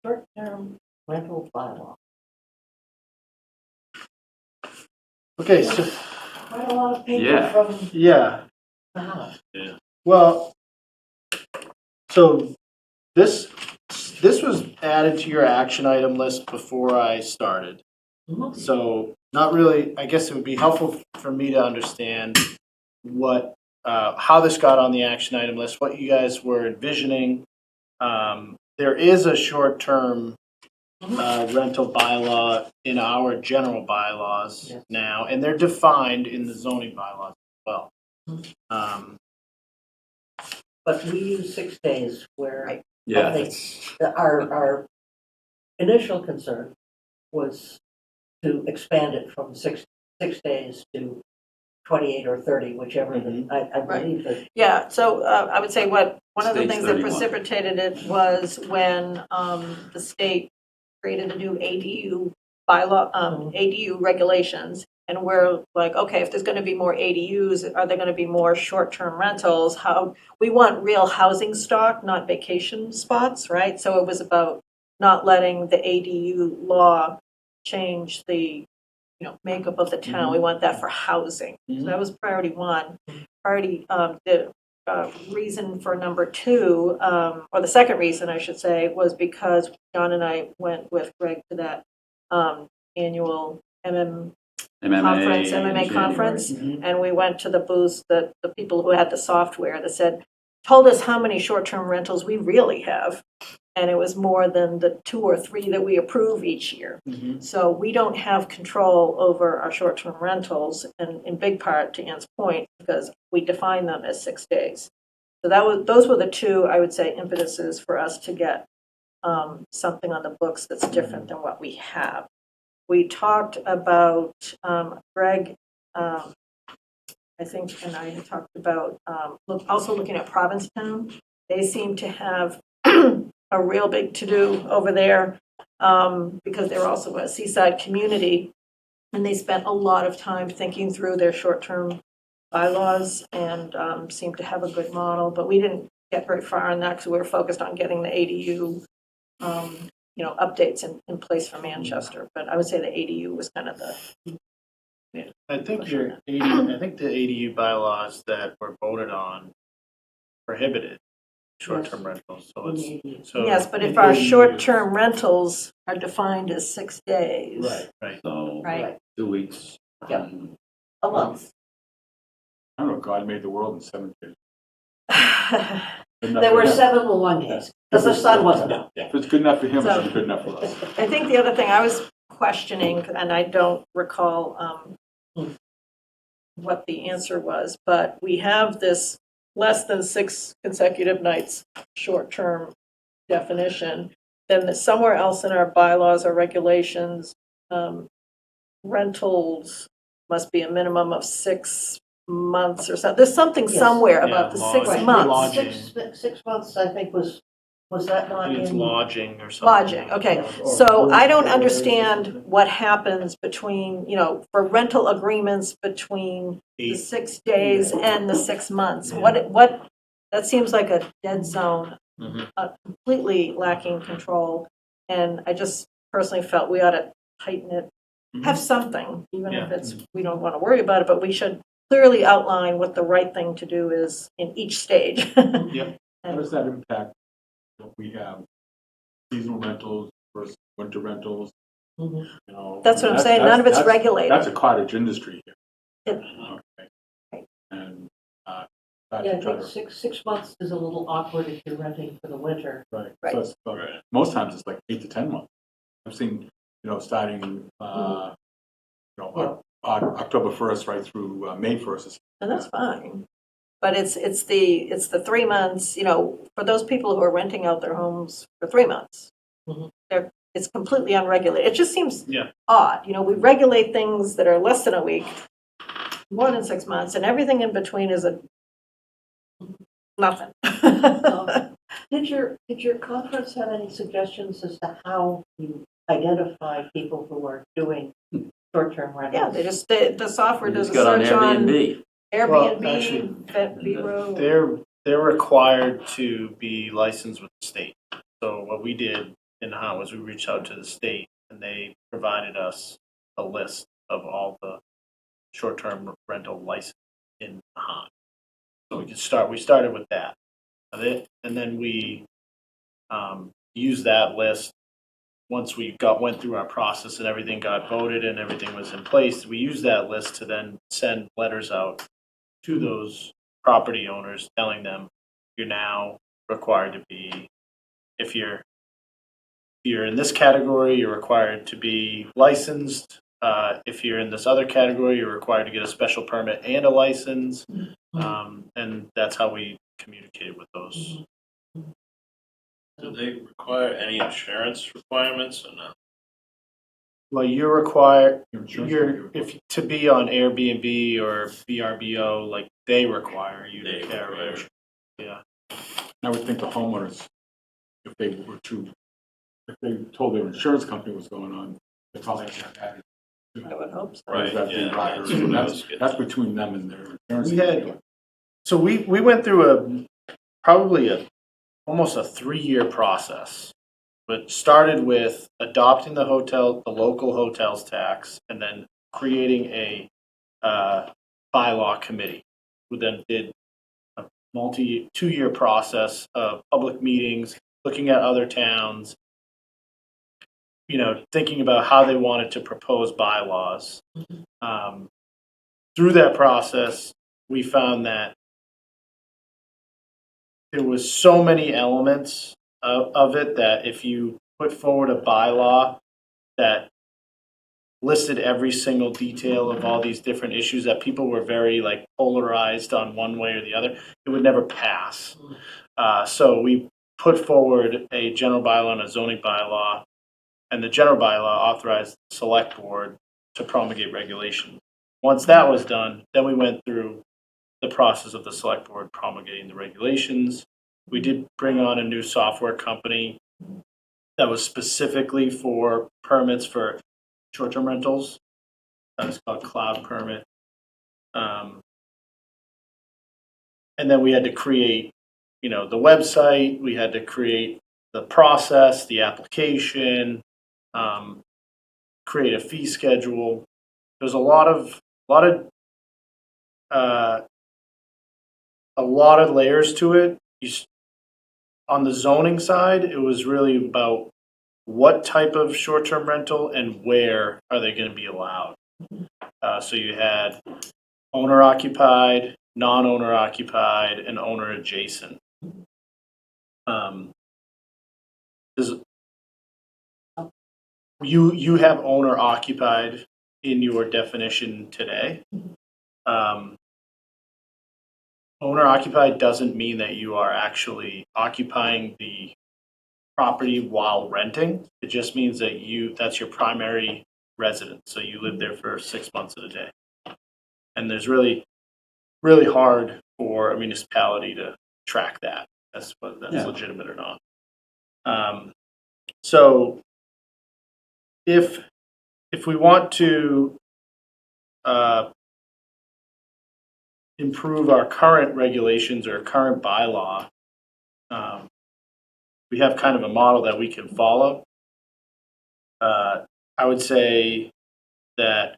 Short-term rental bylaw. Okay, so, Quite a lot of paper Yeah. from yeah, the House. well, so this was added to your action item list before I started. So not really, I guess it would be helpful for me to understand what, how this got on the action item list, what you guys were envisioning. There is a short-term rental bylaw in our general bylaws Yes. now, and they're defined in the zoning bylaws as well. But we use 6 days where Yeah. I think our initial concern was to expand it from six days to 28 or 30, whichever, I believe that. Yeah, so I would say one of the State's things that 31. precipitated it was when the state created a new ADU bylaw, ADU regulations. And we're like, okay, if there's going to be more ADUs, are there going to be more short-term rentals? We want real housing stock, not vacation spots, right? So it was about not letting the ADU law change the makeup of the town. We want that for housing. So that was priority one. Priority, the reason for number two, or the second reason I should say, was because John and I went with Greg to that annual MMA conference, in MMA January. conference, and we went to the booths that the people who had the software that told us how many short-term rentals we really have. And it was more than the 2 or 3 that we approve each year. So we don't have control over our short-term rentals, and in big part, to Ann's point, because we define them as 6 days. So those were the 2, I would say, impetuses for us to get something on the books that's different than what we have. We talked about, Greg, I think, and I had talked about also looking at Provincetown. They seem to have a real big to-do over there because they're also a seaside community, and they spent a lot of time thinking through their short-term bylaws and seem to have a good model, but we didn't get very far on that because we were focused on getting the ADU updates in place for Manchester. But I would say the ADU was kind of the I think the ADU bylaws that were voted on prohibited short-term rentals, so it's, so. yes, but if our short-term rentals are defined as 6 days. Right. So, Right. 2 weeks. Yep. A month. I don't know, God made the world in 7 days. There were 7 long days, because the sun wasn't out. If it's good enough for him, So- it's good enough for us. I think the other thing I was questioning, and I don't recall what the answer was, but we have this less than 6 consecutive nights short-term definition. Then somewhere else in our bylaws or regulations, rentals must be a minimum of 6 months or something. There's something Yes. somewhere about the Yeah, 6 lodging. months. Lodging. 6 months, I think, was that not I think it's in? lodging or something. Lodging, okay. So I don't understand what happens between, for rental agreements between the 6 days and the 6 months. What, that seems like a dead zone, completely lacking control. And I just personally felt we ought to tighten it, have something, even if it's, we don't want to worry about it, but we should clearly outline what the right thing to do is in each stage. Yep. How does that impact what we have, seasonal rentals versus winter rentals? That's what I'm saying, none of it's regulated. That's a cottage industry here. It- Okay. And, Yeah, I think 6 months is a little awkward if you're renting for the winter. right. Right. So it's, most times it's like 8 to 10 months. I've seen, starting, October 1st right through May 1st. And that's fine. But it's the 3 months, for those people who are renting out their homes for 3 months. It's completely unregulated. It just seems odd. We regulate things that are less than a week, more than 6 months, and everything in between is nothing. Did your conference have any suggestions as to how you identify people who are doing short-term rentals? Yeah, the software You does just a got on search on Airbnb. Airbnb, Well, actually, Vero. They're required to be licensed with the state. So what we did in-house was we reached out to the state, and they provided us a list of all the short-term rental licenses in Nahat. So we started with that. And then we used that list. Once we went through our process and everything got voted and everything was in place, we used that list to then send letters out to those property owners telling them you're now required to be, if you're in this category, you're required to be licensed. If you're in this other category, you're required to get a special permit and a license. And that's how we communicated with those. Do they require any insurance requirements or not? Well, you're required, Your insurance company to be on Airbnb or VRBO, like they require you to They carry. require. Yeah. I would think the homeowners, if they told their insurance company what's going on, they probably have to have added. I would hope so. Right, That's yeah, provider. that's what I was getting That's between them and their insurance. We company. So we went through almost a 3-year process, but started with adopting the local hotels tax, and then creating a bylaw committee, who then did a two-year process of public meetings, looking at other towns, thinking about how they wanted to propose bylaws. Through that process, we found that there was so many elements of it that if you put forward a bylaw that listed every single detail of all these different issues, that people were very polarized on one way or the other, it would never pass. So we put forward a general bylaw and a zoning bylaw, and the general bylaw authorized the select board to promulgate regulations. Once that was done, then we went through the process of the select board promulgating the regulations. We did bring on a new software company that was specifically for permits for short-term rentals. That was called Cloud Permit. And then we had to create, the website. We had to create the process, the application, create a fee schedule. There's a lot of layers to it. On the zoning side, it was really about what type of short-term rental and where are they going to be allowed. So you had owner-occupied, non-owner-occupied, and owner-adjacent. You have owner-occupied in your definition today. Owner-occupied doesn't mean that you are actually occupying the property while renting. It just means that that's your primary residence. So you live there for 6 months of the day. And there's really hard for a municipality to track that. That's whether that's legitimate or not. So if we want to improve our current regulations or current bylaw, we have kind of a model that we can follow. I would say that,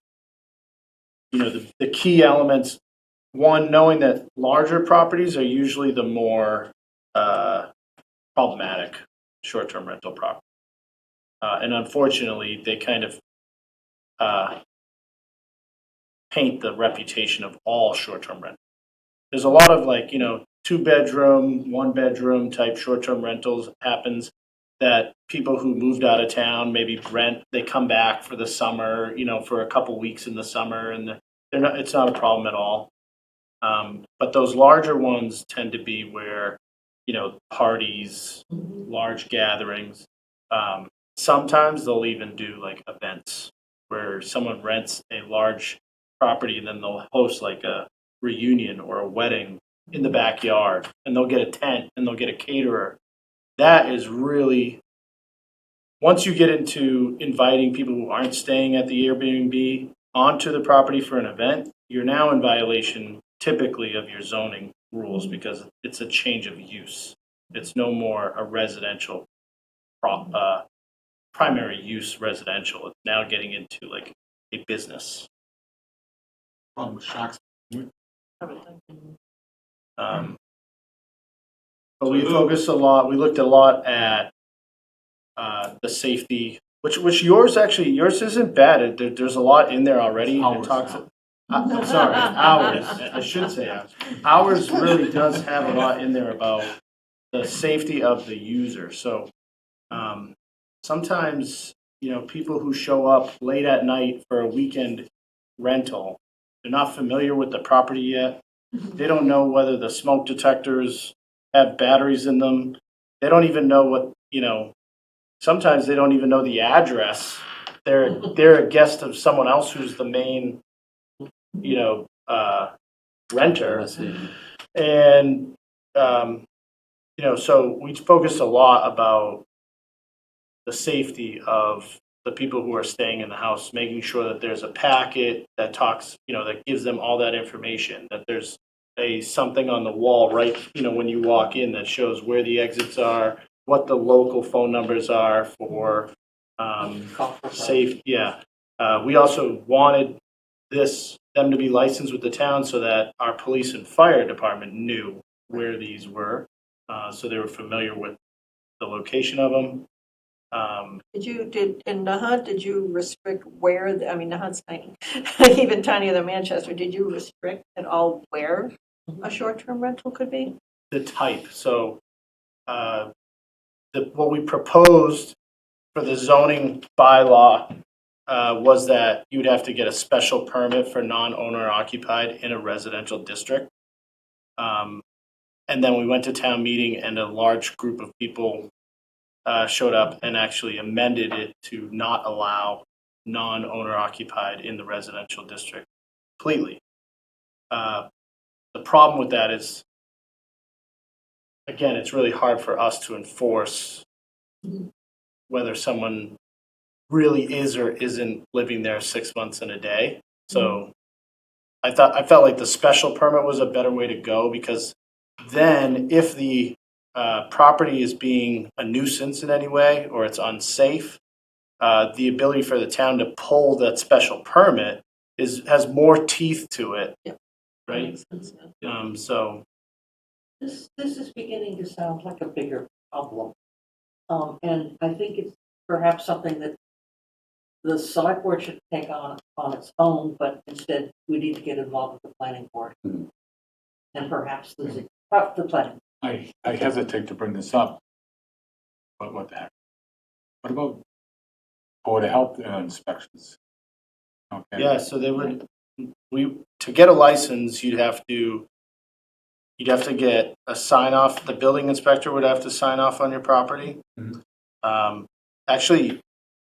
the key elements, one, knowing that larger properties are usually the more problematic short-term rental property. And unfortunately, they kind of paint the reputation of all short-term rentals. There's a lot of 2-bedroom, 1-bedroom type short-term rentals happens that people who moved out of town maybe rent, they come back for the summer, for a couple weeks in the summer, and it's not a problem at all. But those larger ones tend to be where, parties, large gatherings. Sometimes they'll even do events where someone rents a large property and then they'll host a reunion or a wedding in the backyard, and they'll get a tent and they'll get a caterer. That is really, once you get into inviting people who aren't staying at the Airbnb onto the property for an event, you're now in violation typically of your zoning rules because it's a change of use. It's no more a residential primary use residential. It's now getting into a business. Problem with shacks. But we focused a lot. We looked a lot at the safety, which yours isn't bad. There's a lot in there already. It talks. I'm sorry, ours. I should say ours. Ours really does have a lot in there about the safety of the user. So sometimes people who show up late at night for a weekend rental, they're not familiar with the property yet. They don't know whether the smoke detectors have batteries in them. They don't even know what, sometimes they don't even know the address. They're a guest of someone else who's the main, renter. And, so we focus a lot about the safety of the people who are staying in the house, making sure that there's a packet that talks, that gives them all that information, that there's something on the wall, right, when you walk in that shows where the exits are, what the local phone numbers are for safe. Yeah. We also wanted them to be licensed with the town so that our police and fire department knew where these were. So they were familiar with the location of them. In Nahant, did you restrict where, I mean, Nahant's tiny, even tinier than Manchester, did you restrict at all where a short-term rental could be? The type, so what we proposed for the zoning bylaw was that you would have to get a special permit for non-owner occupied in a residential district. And then we went to town meeting and a large group of people showed up and actually amended it to not allow non-owner occupied in the residential district completely. The problem with that is, again, it's really hard for us to enforce whether someone really is or isn't living there 6 months in a day. So I felt like the special permit was a better way to go, because then if the property is being a nuisance in any way or it's unsafe, the ability for the town to pull that special permit has more teeth to it. Yep. Right? Makes sense, yeah. So This is beginning to sound like a bigger problem. And I think it's perhaps something that the select board should take on its own, but instead we need to get involved with the planning board. Mhm. And perhaps the planning. I hesitate to bring this up, but what the heck? What about Board of Health inspections? Okay. yeah, so they would, to get a license, you'd have to get a sign off. The building inspector would have to sign off on your property. Mhm. Actually,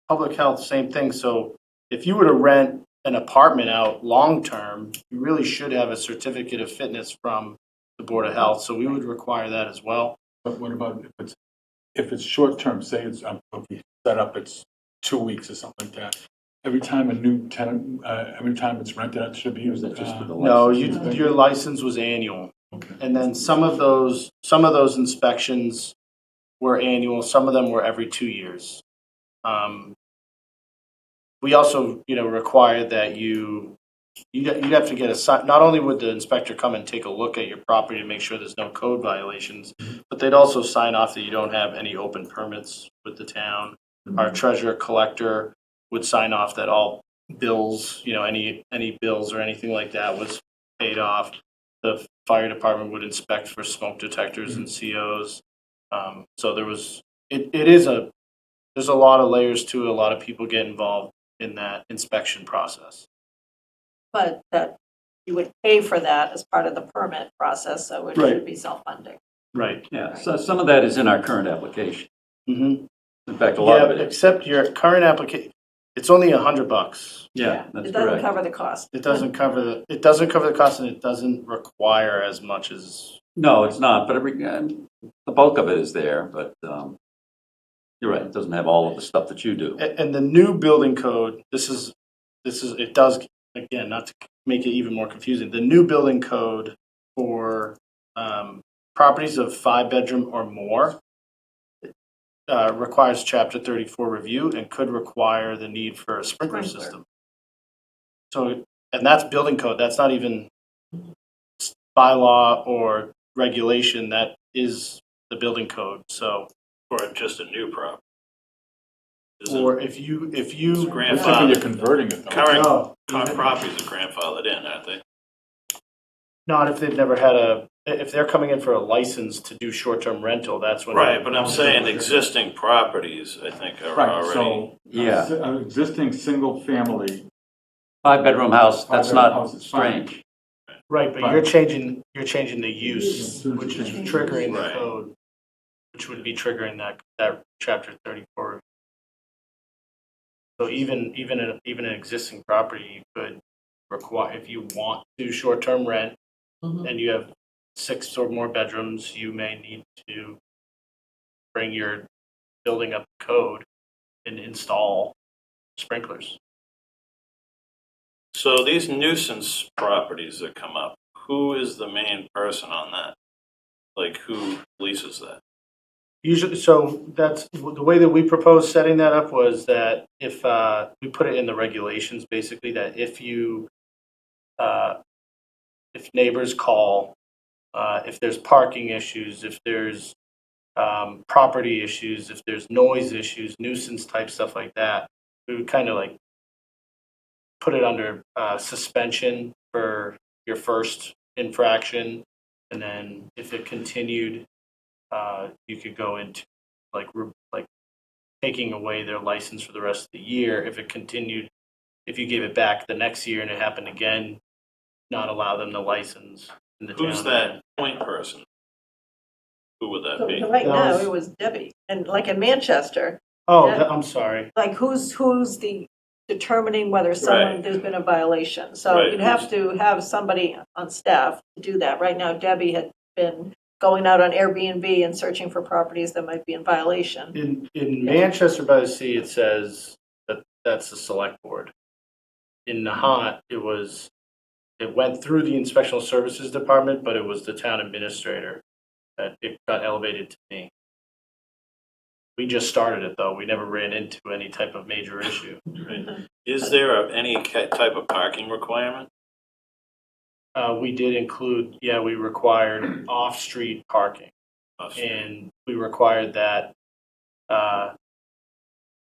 public health, same thing. So if you were to rent an apartment out long-term, you really should have a certificate of fitness from the Board of Health. So we would require that as well. But what about if it's short-term, say it's, if we set up, it's 2 weeks or something like that. Every time a new tenant, every time it's rented, it should be. Or is that just for the No, license? your license was annual. Okay. And then some of those inspections were annual, some of them were every 2 years. We also, required that you'd have to get not only would the inspector come and take a look at your property to make sure there's no code violations, but they'd also sign off that you don't have any open permits with the town. Our treasurer collector would sign off that all bills, any bills or anything like that was paid off. The fire department would inspect for smoke detectors and COs. So there's a lot of layers to it. A lot of people get involved in that inspection process. But that you would pay for that as part of the permit process, so it Right. should be self-funding. Right. Yeah, so some of that is in our current application. Mm-hmm. In fact, a lot Yeah, of it is. except your current application, it's only $100. Yeah, that's It doesn't correct. cover the cost. It doesn't cover the cost, and it doesn't require as much as. No, it's not, but the bulk of it is there, but you're right, it doesn't have all of the stuff that you do. And the new building code, it does, again, not to make it even more confusing, the new building code for properties of 5-bedroom or more requires Chapter 34 review and could require the need for a sprinkler system. So, and that's building code, that's not even bylaw or regulation, that is the building code, so. Or just a new property. Or if you. It's Typically, you're grandfathered. converting it though. Current properties are grandfathered in, aren't they? Not if they've never had if they're coming in for a license to do short-term rental, that's when. Right, but I'm saying existing properties, I think, are Right, already. so. Yeah. An existing single-family, 5-bedroom house, that's Five-bedroom not house is fine. strange. Right, but Right. you're changing the use, Yes. which is triggering the Right. code, which would be triggering that Chapter 34. So even an existing property, you could require, if you want to short-term rent, and you have 6 or more bedrooms, you may need to bring your building up to code and install sprinklers. So these nuisance properties that come up, who is the main person on that? Like, who leases that? Usually, so that's the way that we proposed setting that up, was that if we put it in the regulations, basically, that if you if neighbors call, if there's parking issues, if there's property issues, if there's noise issues, nuisance type stuff like that, we would kind of like put it under suspension for your first infraction, and then if it continued, you could go into like taking away their license for the rest of the year. If it continued, if you gave it back the next year and it happened again, not allow them the license in the town. Who's that point person? Who would that So be? right That now, was- it was Debbie, and like in Manchester, Oh, Yeah. I'm sorry. like who's the determining whether someone, Right. there's been a violation. So Right. you'd have to have somebody on staff to do that. Right now, Debbie had been going out on Airbnb and searching for properties that might be in violation. In Manchester by the Sea, it says that that's the select board. In Nahat, it went through the inspectional services department, but it was the town administrator that it got elevated to me. We just started it though. We never ran into any type of major issue. Is there any type of parking requirement? We did include, we required off-street parking. And we required that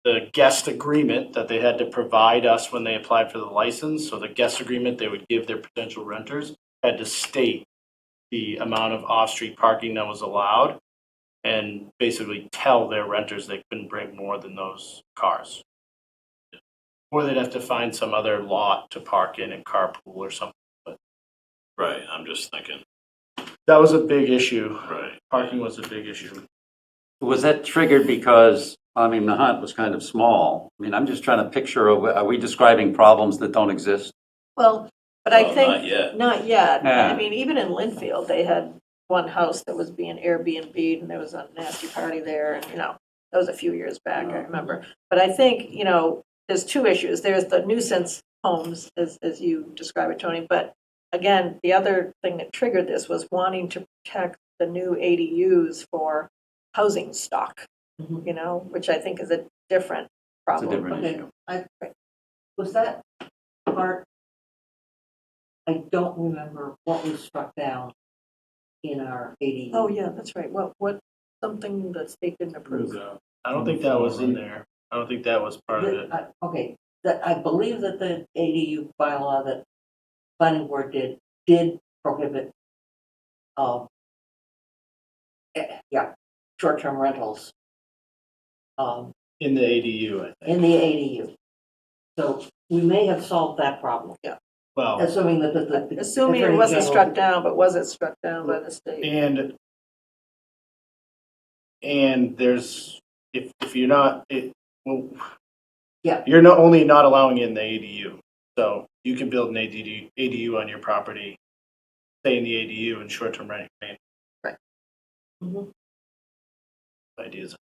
the guest agreement that they had to provide us when they applied for the license, so the guest agreement they would give their potential renters, had to state the amount of off-street parking that was allowed and basically tell their renters they couldn't bring more than those cars. Or they'd have to find some other lot to park in and carpool or something. But Right, I'm just thinking, that was a big issue. right. Parking was a big issue. Was that triggered because, I mean, the hunt was kind of small? I mean, I'm just trying to picture, are we describing problems that don't exist? Well, but I Well, think. not yet. Not yet. Yeah. I mean, even in Linfield, they had one house that was being Airbnb'd and there was a nasty party there. And, that was a few years back, I remember. But I think, there's two issues. There's the nuisance homes, as you describe it, Tony. But again, the other thing that triggered this was wanting to protect the new ADUs for housing stock, which I think is a different It's a problem. different Okay, issue. was that part, I don't remember what was struck down in our ADU. Oh, yeah, that's right. What, something the state didn't approve. I don't think that was in there. I don't think that was part of it. Okay, that, I believe that the ADU bylaw that planning board did prohibit, short-term rentals, In the ADU, I think. in the ADU. So we may have solved that problem, Well, assuming that the. Assuming it Attorney wasn't General- struck down, but was it struck down by the state? and there's, if you're not, Yeah. you're not only not allowing it in the ADU. So you can build an ADU on your property, stay in the ADU and short-term renting. Right. Mhm. Ideas.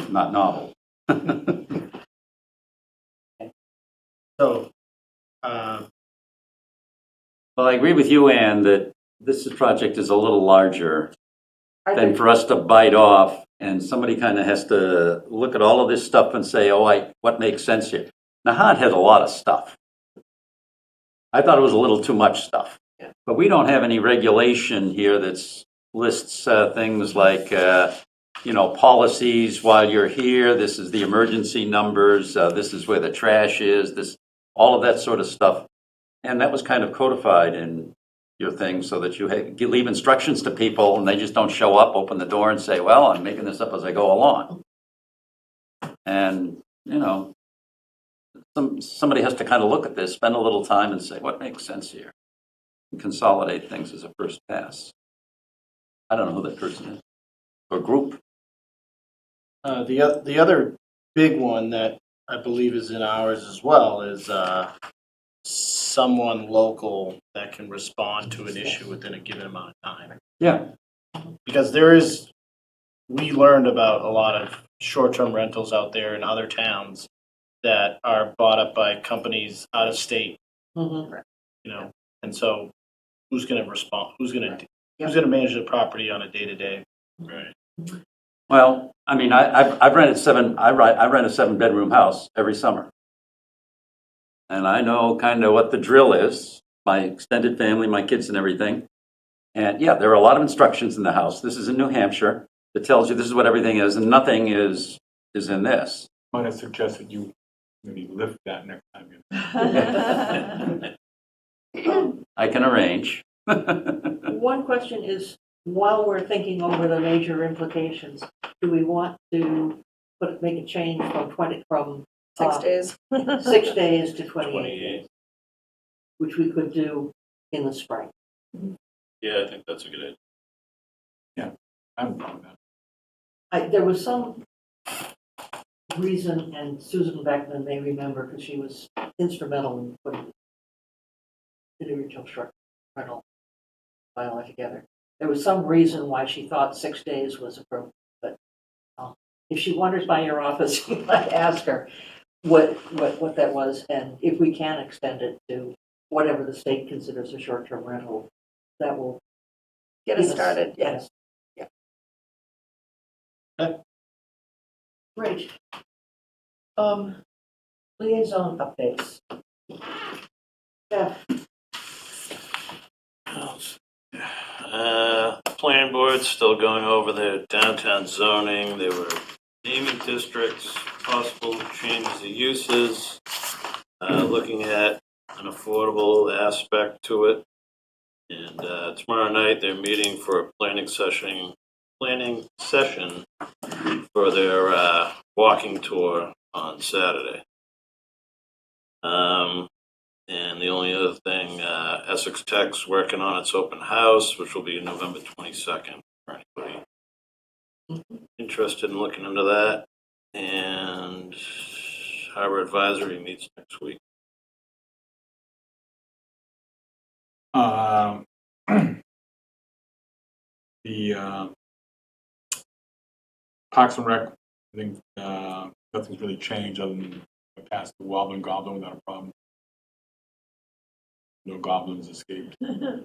Not novel. So, Well, I agree with you, Ann, that this project is a little larger Are than there- for us to bite off, and somebody kind of has to look at all of this stuff and say, what makes sense here? Nahat had a lot of stuff. I thought it was a little too much stuff. Yeah. But we don't have any regulation here that lists things like, policies while you're here, this is the emergency numbers, this is where the trash is, all of that sort of stuff. And that was kind of codified in your thing so that you leave instructions to people and they just don't show up, open the door and say, well, I'm making this up as I go along. And, somebody has to kind of look at this, spend a little time and say, what makes sense here? And consolidate things as a first pass. I don't know who that person is. Or group. the other big one that I believe is in ours as well is someone local that can respond to an issue within a given amount of time. Yeah. Because we learned about a lot of short-term rentals out there in other towns that are bought up by companies out of state, Mhm. and so who's going to respond? Who's going Yep. to manage the property on a day-to-day? Right. Well, I mean, I rent a 7-bedroom house every summer. and I know kind of what the drill is, my extended family, my kids and everything. And yeah, there are a lot of instructions in the house. This is in New Hampshire that tells you this is what everything is, and nothing is in this. Might have suggested you maybe lift that next time. I can arrange. One question is, while we're thinking over the major implications, do we want to make a change from 6 days. 6 days to 28 28. days? Which we could do in the spring. Yeah, I think that's a good idea. I have a problem with that. There was some reason, and Susan Beckman may remember, because she was instrumental in putting the original short rental bylaw together. There was some reason why she thought 6 days was appropriate, but if she wanders by your office, you might ask her what that was, and if we can extend it to whatever the state considers a short-term rental, that will Get us started, yes. yeah. Yeah. Okay. Great. Liaison updates. Jeff, Planning board's still going over their downtown zoning. They were naming districts, possible changes of uses, looking at an affordable aspect to it. And tomorrow night, they're meeting for a planning session for their walking tour on Saturday. And the only other thing, Essex Tech's working on its open house, which will be November 22nd for anybody interested in looking into that. And Harbor Advisory meets next week. The Parks and Rec, I think nothing's really changed other than I passed the Wobbling Goblin without a problem. No goblins escaped. They're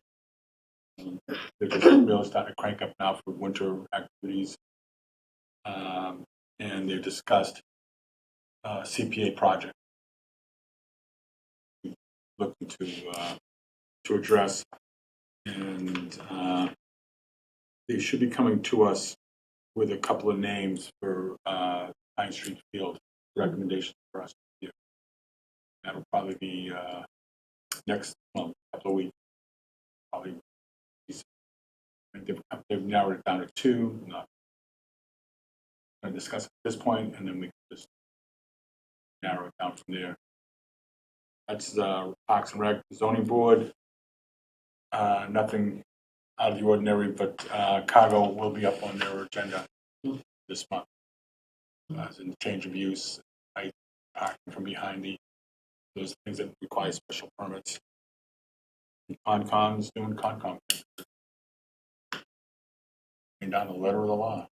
just really starting to crank up now for winter activities. And they've discussed CPA project. Looking to address, and they should be coming to us with a couple of names for Pine Street Field recommendations for us to do. That'll probably be next couple of weeks. Probably. I think they've narrowed it down to two. Not going to discuss at this point, and then we can just narrow it down from there. That's the Parks and Rec zoning board. Nothing out of the ordinary, but cargo will be up on their agenda this month. As in change of use, parking from behind those things that require special permits. And Concom's doing Concom. Bring down the letter of the law.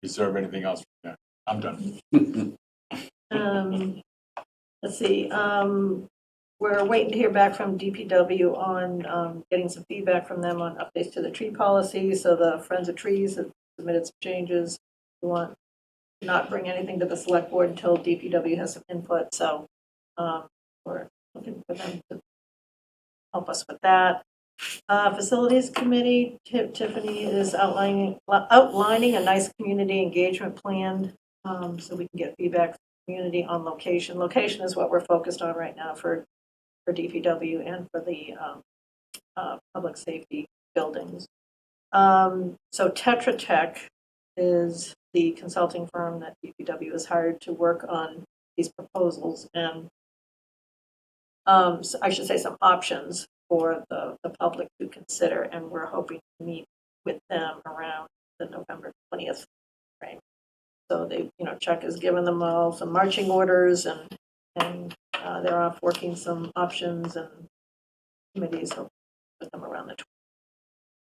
Reserve anything else from there? I'm done. Let's see, we're waiting to hear back from DPW on getting some feedback from them on updates to the tree policy. So the Friends of Trees have submitted some changes. We want to not bring anything to the select board until DPW has some input. So we're looking for them to help us with that. Facilities Committee, Tiffany is outlining a nice community engagement plan so we can get feedback from the community on location. Location is what we're focused on right now for DPW and for the public safety buildings. So Tetra Tech is the consulting firm that DPW has hired to work on these proposals and so I should say some options for the public to consider, and we're hoping to meet with them around the November 20th frame. So they, Chuck has given them all some marching orders, and they're off working some options, and committees hope to put them around the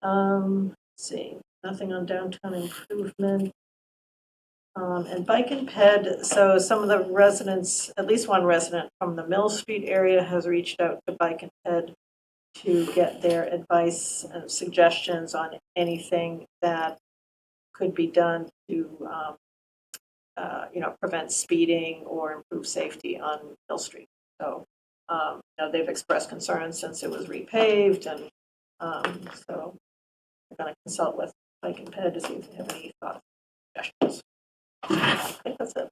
20th. Let's see, nothing on downtown improvement. And Bike and Ped, so some of the residents, at least one resident from the Mill Street area has reached out to Bike and Ped to get their advice and suggestions on anything that could be done to prevent speeding or improve safety on Mill Street. So, they've expressed concerns since it was repaved, and so we're going to consult with Mike and Ped to see if they have any thoughts, suggestions. I think that's it.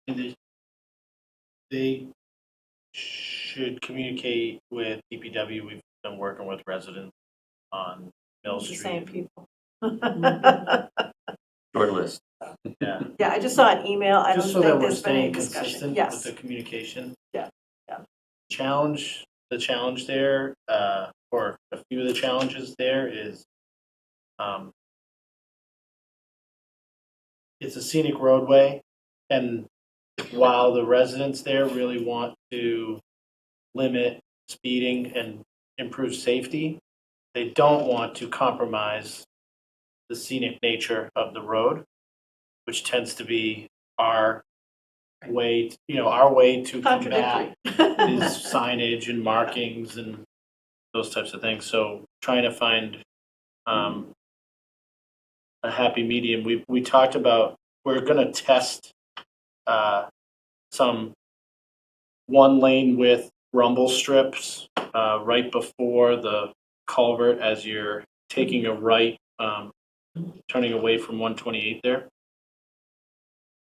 And they should communicate with DPW. We've been working with residents on Mill The Street. same people. Short list. Yeah. Yeah, I just saw an email. I don't Just so that think we're there's been any staying discussion. consistent with Yes. the communication. Yeah. The challenge there, or a few of the challenges there is, it's a scenic roadway, and while the residents there really want to limit speeding and improve safety, they don't want to compromise the scenic nature of the road, which tends to be our way, our way to combat Contradictory. is signage and markings and those types of things. So trying to find a happy medium. We talked about, we're going to test some one lane width rumble strips right before the culvert as you're taking a right, turning away from 128 there,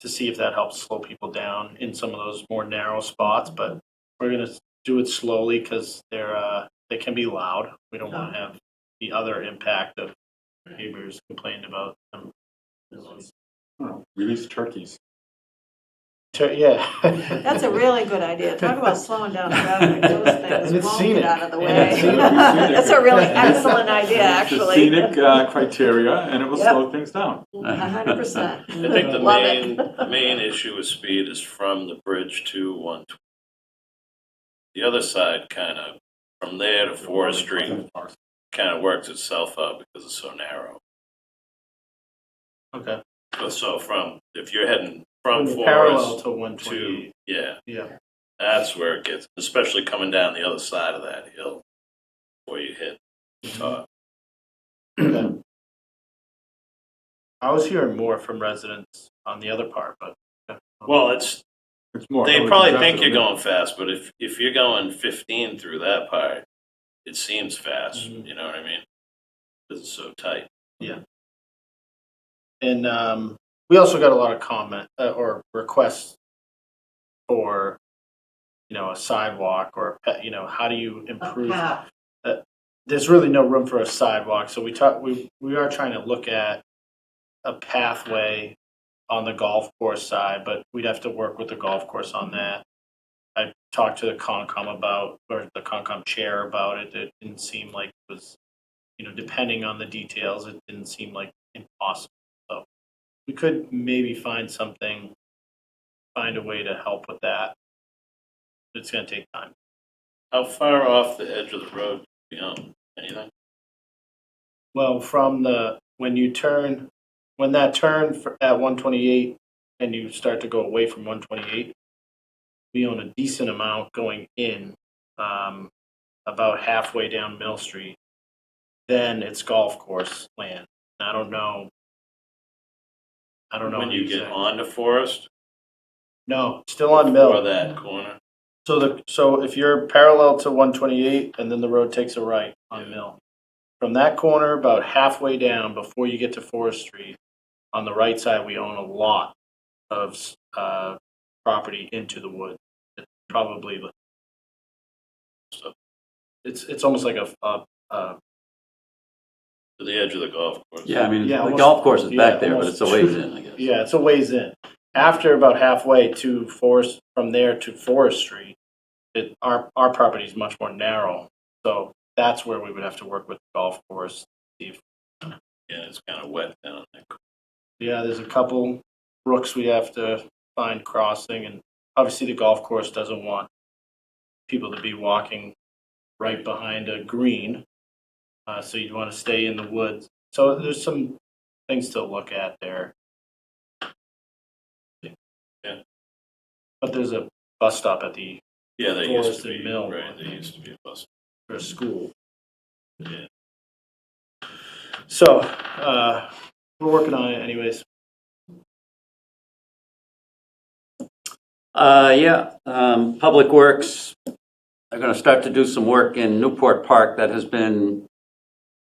to see if that helps slow people down in some of those more narrow spots. But we're going to do it slowly because they can be loud. We don't want to have the other impact of neighbors complaining about them. Release turkeys. Yeah. That's a really good idea. Talk about slowing down traffic. Those And things it's won't scenic. get out of the And way. it's scenic. That's a really excellent idea, The actually. scenic criteria, and it will Yep. slow things down. 100%. I think the Love it. main issue with speed is from the bridge to 120. The other side kind of, from there to Forest Street, kind of works itself out because it's so narrow. Okay. So if you're heading from Parallel Forest to 128. Yeah. that's where it gets, especially coming down the other side of that hill before you hit the top. Okay. I was hearing more from residents on the other part, but. Well, It's more. they how we probably conduct think it. you're going fast, but if you're going 15 through that part, it seems fast. Mhm. You know what I mean? Because it's so tight. And we also got a lot of comment or requests for, a sidewalk or, how do you improve? path. There's really no room for a sidewalk, so we are trying to look at a pathway on the golf course side, but we'd have to work with the golf course on that. I talked to the Concom chair about it. It didn't seem like it was, depending on the details, it didn't seem like impossible. So we could maybe find a way to help with that. It's going to take time. How far off the edge of the road beyond anything? Well, when that turn at 128 and you start to go away from 128, we own a decent amount going in, about halfway down Mill Street. Then it's golf course land. I don't know. When you get exact- onto Forest, No, still on or Mill. that corner. So if you're parallel to 128 and then the road takes a right on Yeah. Mill, from that corner about halfway down before you get to Forest Street, on the right side we own a lot of property into the woods. It's probably So it's almost like to the edge of the golf course. Yeah, I mean, Yeah, the almost- golf course is yeah, back there, but almost it's a ways in, I guess. yeah, it's a ways in. After about halfway to Forest, from there to Forest Street, our property is much more narrow. So that's where we would have to work with the golf course. See if, Yeah, it's kind of wet down there. yeah, there's a couple brooks we have to find crossing, and obviously the golf course doesn't want people to be walking right behind a green. So you'd want to stay in the woods. So there's some things to look at there. Yeah. But there's a bus stop at the Yeah, they used Forest to and be, Mill. right, they used to be a bus. for school. Yeah. So we're working on it anyways. Public Works are going to start to do some work in Newport Park. That has been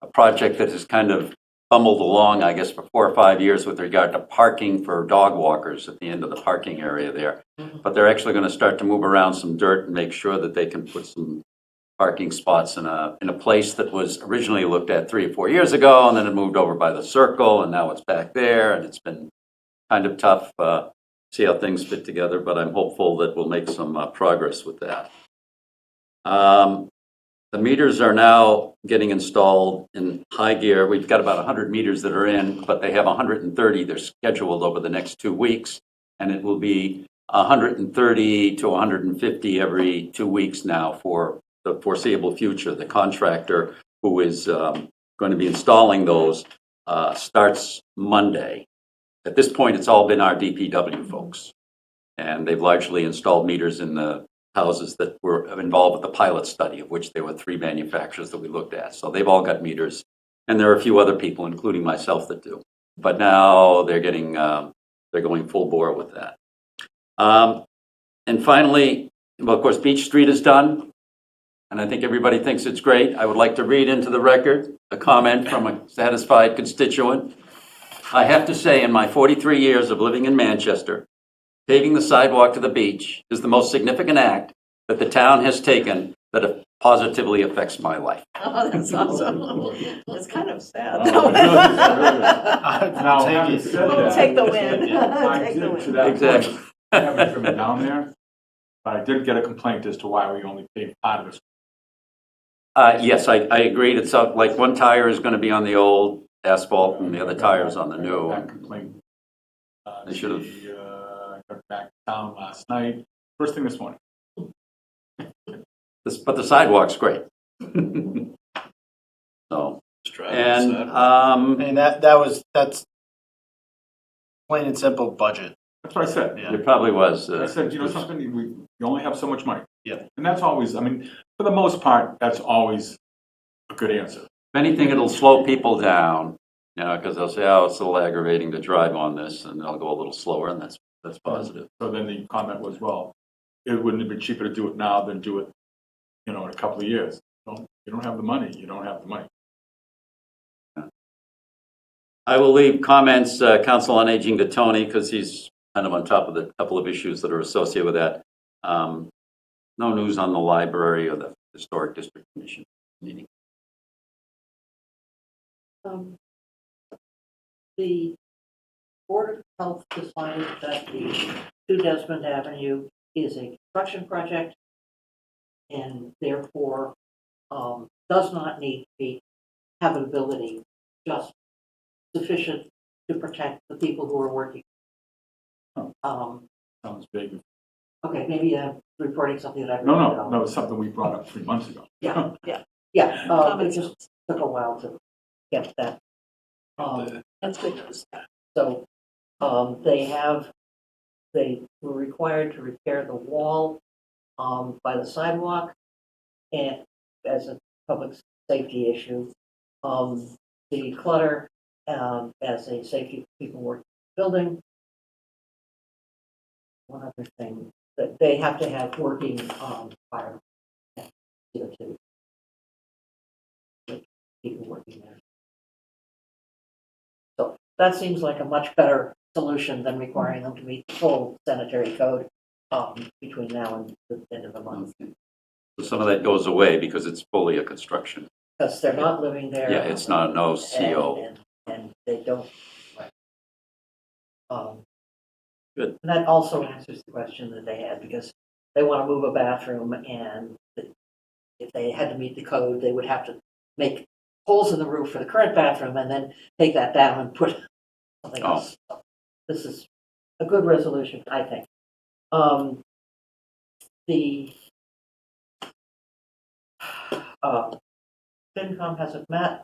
a project that has kind of bumbled along, I guess, for 4 or 5 years with regard to parking for dog walkers at the end of the parking area there. But they're actually going to start to move around some dirt and make sure that they can put some parking spots in a place that was originally looked at 3 or 4 years ago, and then it moved over by the circle, and now it's back there, and it's been kind of tough. See how things fit together, but I'm hopeful that we'll make some progress with that. The meters are now getting installed in high gear. We've got about 100 meters that are in, but they have 130. They're scheduled over the next 2 weeks, and it will be 130 to 150 every 2 weeks now for the foreseeable future. The contractor who is going to be installing those starts Monday. At this point, it's all been our DPW folks, and they've largely installed meters in the houses that were involved with the pilot study, of which there were 3 manufacturers that we looked at. So they've all got meters, and there are a few other people, including myself, that do. But now they're going full bore with that. And finally, well, of course, Beach Street is done, and I think everybody thinks it's great. I would like to read into the record a comment from a satisfied constituent. I have to say, in my 43 years of living in Manchester, paving the sidewalk to the beach is the most significant act that the town has taken that positively affects my life. Oh, that's awesome. It's kind of sad. Oh, it really is, it really is. Now, Take having it. said that, Take the win. I Take the did, to win. that Exactly. point, I haven't driven down there, but I did get a complaint as to why we only paved part of this. Yes, I agreed. It's like one tire is going to be on the old asphalt and the other tire is on the new. That complaint. They should have. Got back to town last night, first thing this morning. But the sidewalk's great. So, Just drive and inside. That's plain and simple budget. That's what I said. Yeah. it probably was. I said, you know something, we only have so much money. Yeah. And that's always, I mean, for the most part, that's always a good answer. If anything, it'll slow people down, because they'll say, oh, it's a little aggravating to drive on this, and they'll go a little slower, and that's positive. So then the comment was, well, it wouldn't have been cheaper to do it now than do it, in a couple of years. You don't have the money, you don't have the money. I will leave comments, Council on Aging, to Tony, because he's kind of on top of the couple of issues that are associated with that. No news on the library or the Historic District Commission meeting. The Board of Health decided that the 2 Desmond Avenue is a construction project and therefore does not need to be habitability, just sufficient to protect the people who are working. Sounds big. Okay, maybe I'm reporting something that I've. No, it's something we brought up 3 months ago. Yeah, Yeah. yeah, Common it just took a while to get that. That's good news. So, they were required to repair the wall, by the sidewalk, and as a public safety issue, the clutter, as a safety for people working in the building. One other thing, that they have to have working, fire, CO2. People working there. So that seems like a much better solution than requiring them to meet the full sanitary code between now and the end of the month. So some of that goes away because it's fully a construction. Because they're not living there. Yeah, it's not no CO. And they don't. Good. And that also answers the question that they had, because they want to move a bathroom, and if they had to meet the code, they would have to make holes in the roof for the current bathroom and then take that down and put something else. So this is a good resolution, I think. The FinCom hasn't met.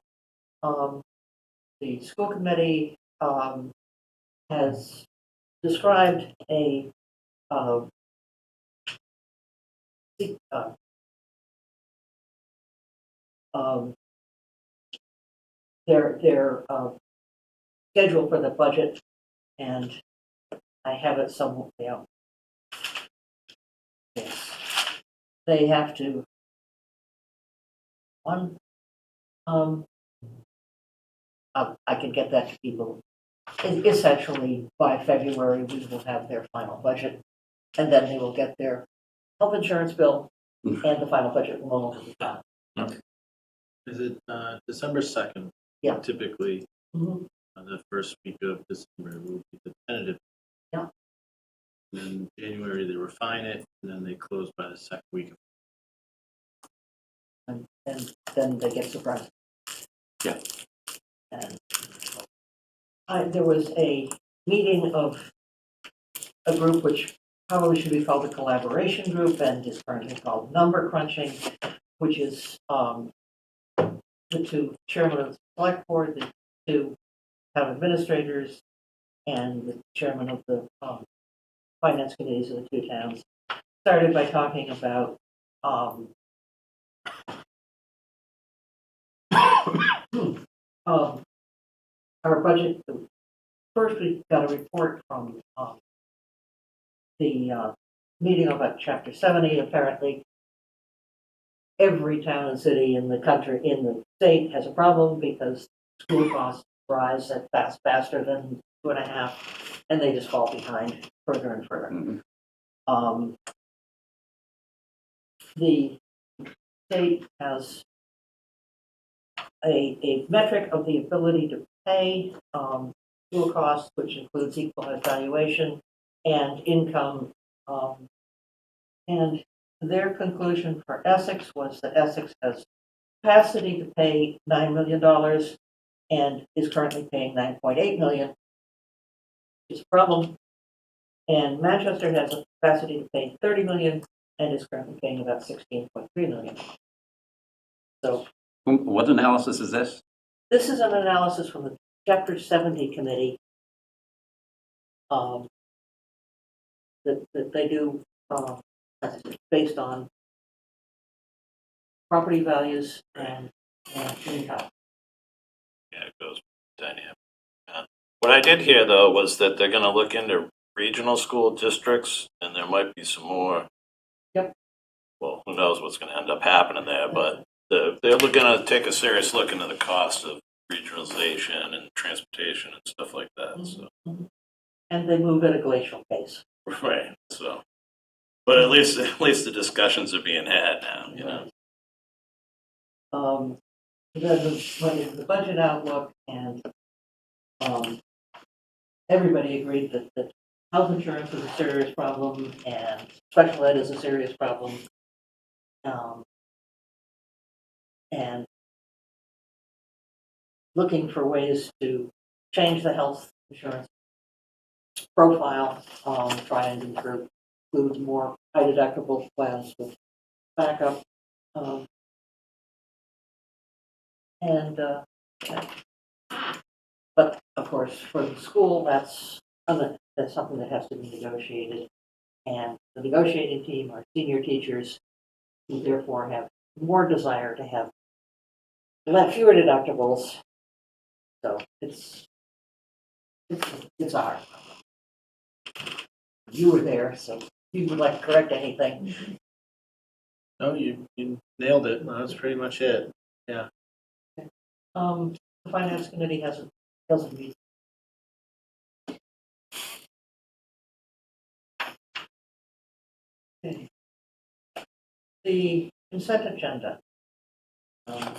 The school committee has described a their schedule for the budget, and I have it somewhere, case. They have to, one, I can get that to people. Essentially, by February, we will have their final budget, and then they will get their health insurance bill, and the final budget will also be done. Is it December 2nd? Yeah. Typically, Mhm. the first week of December will be the tentative. Yeah. And then January, they refine it, and then they close by the second week. And then they get surprised. Yeah. And there was a meeting of a group which probably should be called a collaboration group and is currently called number crunching, which is the two chairmen of the select board, the two town administrators, and the chairman of the finance committees of the two towns, started by talking about our budget. First, we got a report from the meeting about Chapter 70. Apparently, every town and city in the country, in the state, has a problem because school costs rise at faster than 2.5, and they just fall behind further and further. Mhm. The state has a metric of the ability to pay school costs, which includes equalized valuation and income. And their conclusion for Essex was that Essex has capacity to pay $9 million and is currently paying $9.8 million, which is a problem. And Manchester has a capacity to pay $30 million and is currently paying about $16.3 million. So What analysis is this? this is an analysis from the Chapter 70 committee that they do based on property values and income. Yeah, it goes dynamic. Yeah. What I did hear though was that they're gonna look into regional school districts and there might be some more. Yep. Well, who knows what's gonna end up happening there, but they're gonna take a serious look into the cost of regionalization and transportation and stuff like that, so. And they move at a glacial pace. Right, so. But at least the discussions are being had now, you know? Then went into the budget outlook, and everybody agreed that health insurance is a serious problem and special ed is a serious problem. And looking for ways to change the health insurance profile, try and include more high deductible plans with backup. But of course, for the school, that's something that has to be negotiated. And the negotiating team are senior teachers who therefore have more desire to have fewer deductibles. So it's our. You were there, so if you would like to correct anything. No, you nailed it. No, that's pretty much it. The finance committee doesn't meet. Okay. The consent agenda. Anybody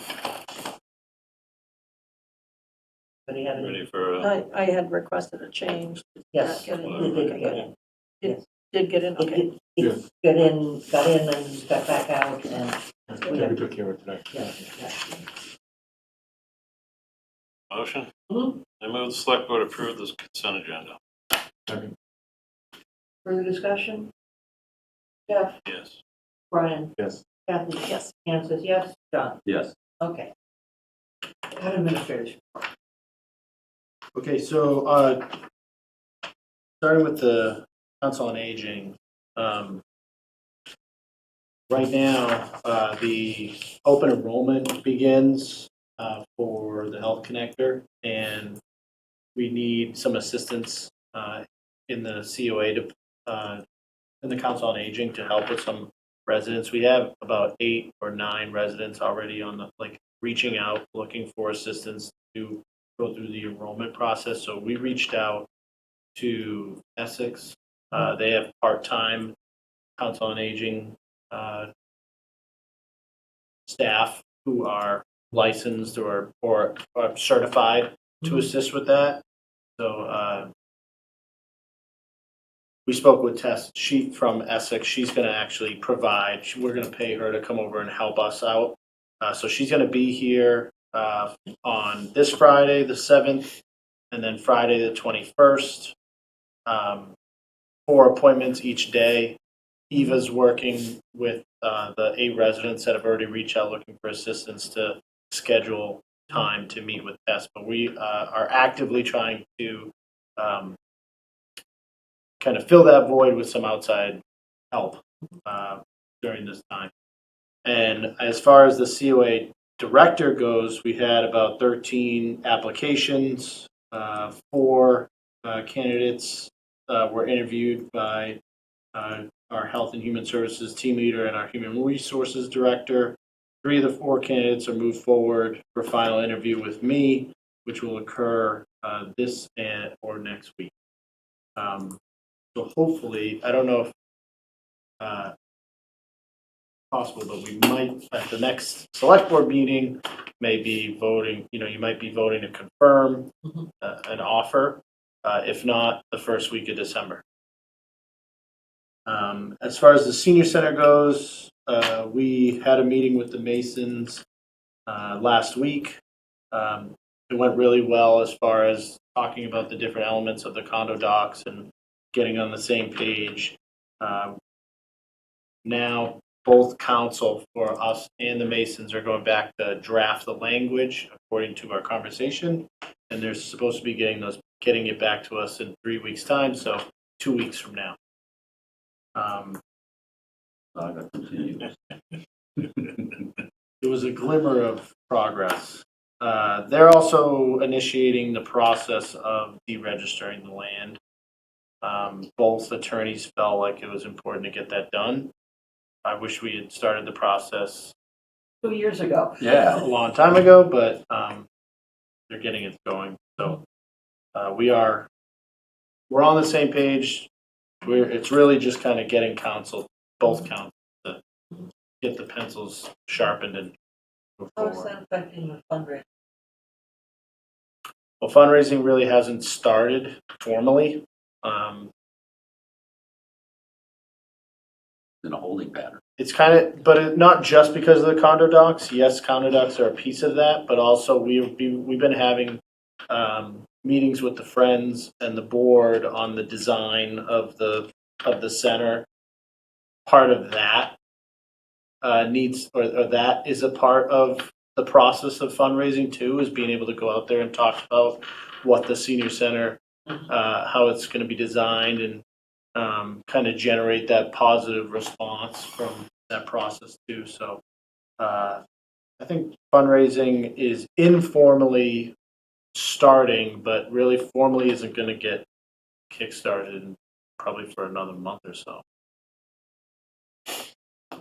have any? Ready for, I had requested a change. Yes, Get it in. did get in. Did get in, It okay. did- it got in and got back out, and we Yeah, we have, took care of it today. yeah. motion? Mhm. I move the select board approve this consent agenda. Second. Further discussion? Jeff, Yes. Brian, Yes. Kathy? Yes. Anne says yes, John? Yes. Okay. Town administrators. Okay, so starting with the Council on Aging, right now, the open enrollment begins for the Health Connector, and we need some assistance in the COA in the Council on Aging to help with some residents. We have about 8 or 9 residents already on the, like, reaching out, looking for assistance to go through the enrollment process. So we reached out to Essex. They have part-time Council on Aging staff who are licensed or are certified to assist with that. So we spoke with Tess, she from Essex. She's going to actually provide, we're going to pay her to come over and help us out. So she's going to be here on this Friday, the 7th, and then Friday, the 21st. 4 appointments each day. Eva's working with the 8 residents that have already reached out looking for assistance to schedule time to meet with Tess. But we are actively trying to kind of fill that void with some outside help during this time. And as far as the COA director goes, we had about 13 applications. 4 candidates were interviewed by our Health and Human Services team leader and our Human Resources director. 3 of the 4 candidates are moved forward for final interview with me, which will occur this or next week. So hopefully, I don't know if possible, but we might, at the next select board meeting, maybe voting, you might be voting to confirm an offer. If not, the first week of December. As far as the senior center goes, we had a meeting with the Masons last week. It went really well as far as talking about the different elements of the condo docs and getting on the same page. Now, both council for us and the Masons are going back to draft the language according to our conversation, and they're supposed to be getting it back to us in 3 weeks' time, so 2 weeks from now. There was a glimmer of progress. They're also initiating the process of deregistering the land. Both attorneys felt like it was important to get that done. I wish we had started the process 2 years ago. Yeah. a long time ago, but they're getting it going. So we're on the same page. It's really just kind of getting both councils to get the pencils sharpened and move How is forward. that affecting the fundraising? Well, fundraising really hasn't started formally. In a holding pattern. It's kind of, but not just because of the condo docs. Yes, condo docs are a piece of that, but also we've been having meetings with the Friends and the board on the design of the center. Part of that that is a part of the process of fundraising too, is being able to go out there and talk about what the senior center, how it's going to be designed, and kind of generate that positive response from that process too. So I think fundraising is informally starting, but really formally isn't going to get kickstarted probably for another month or so.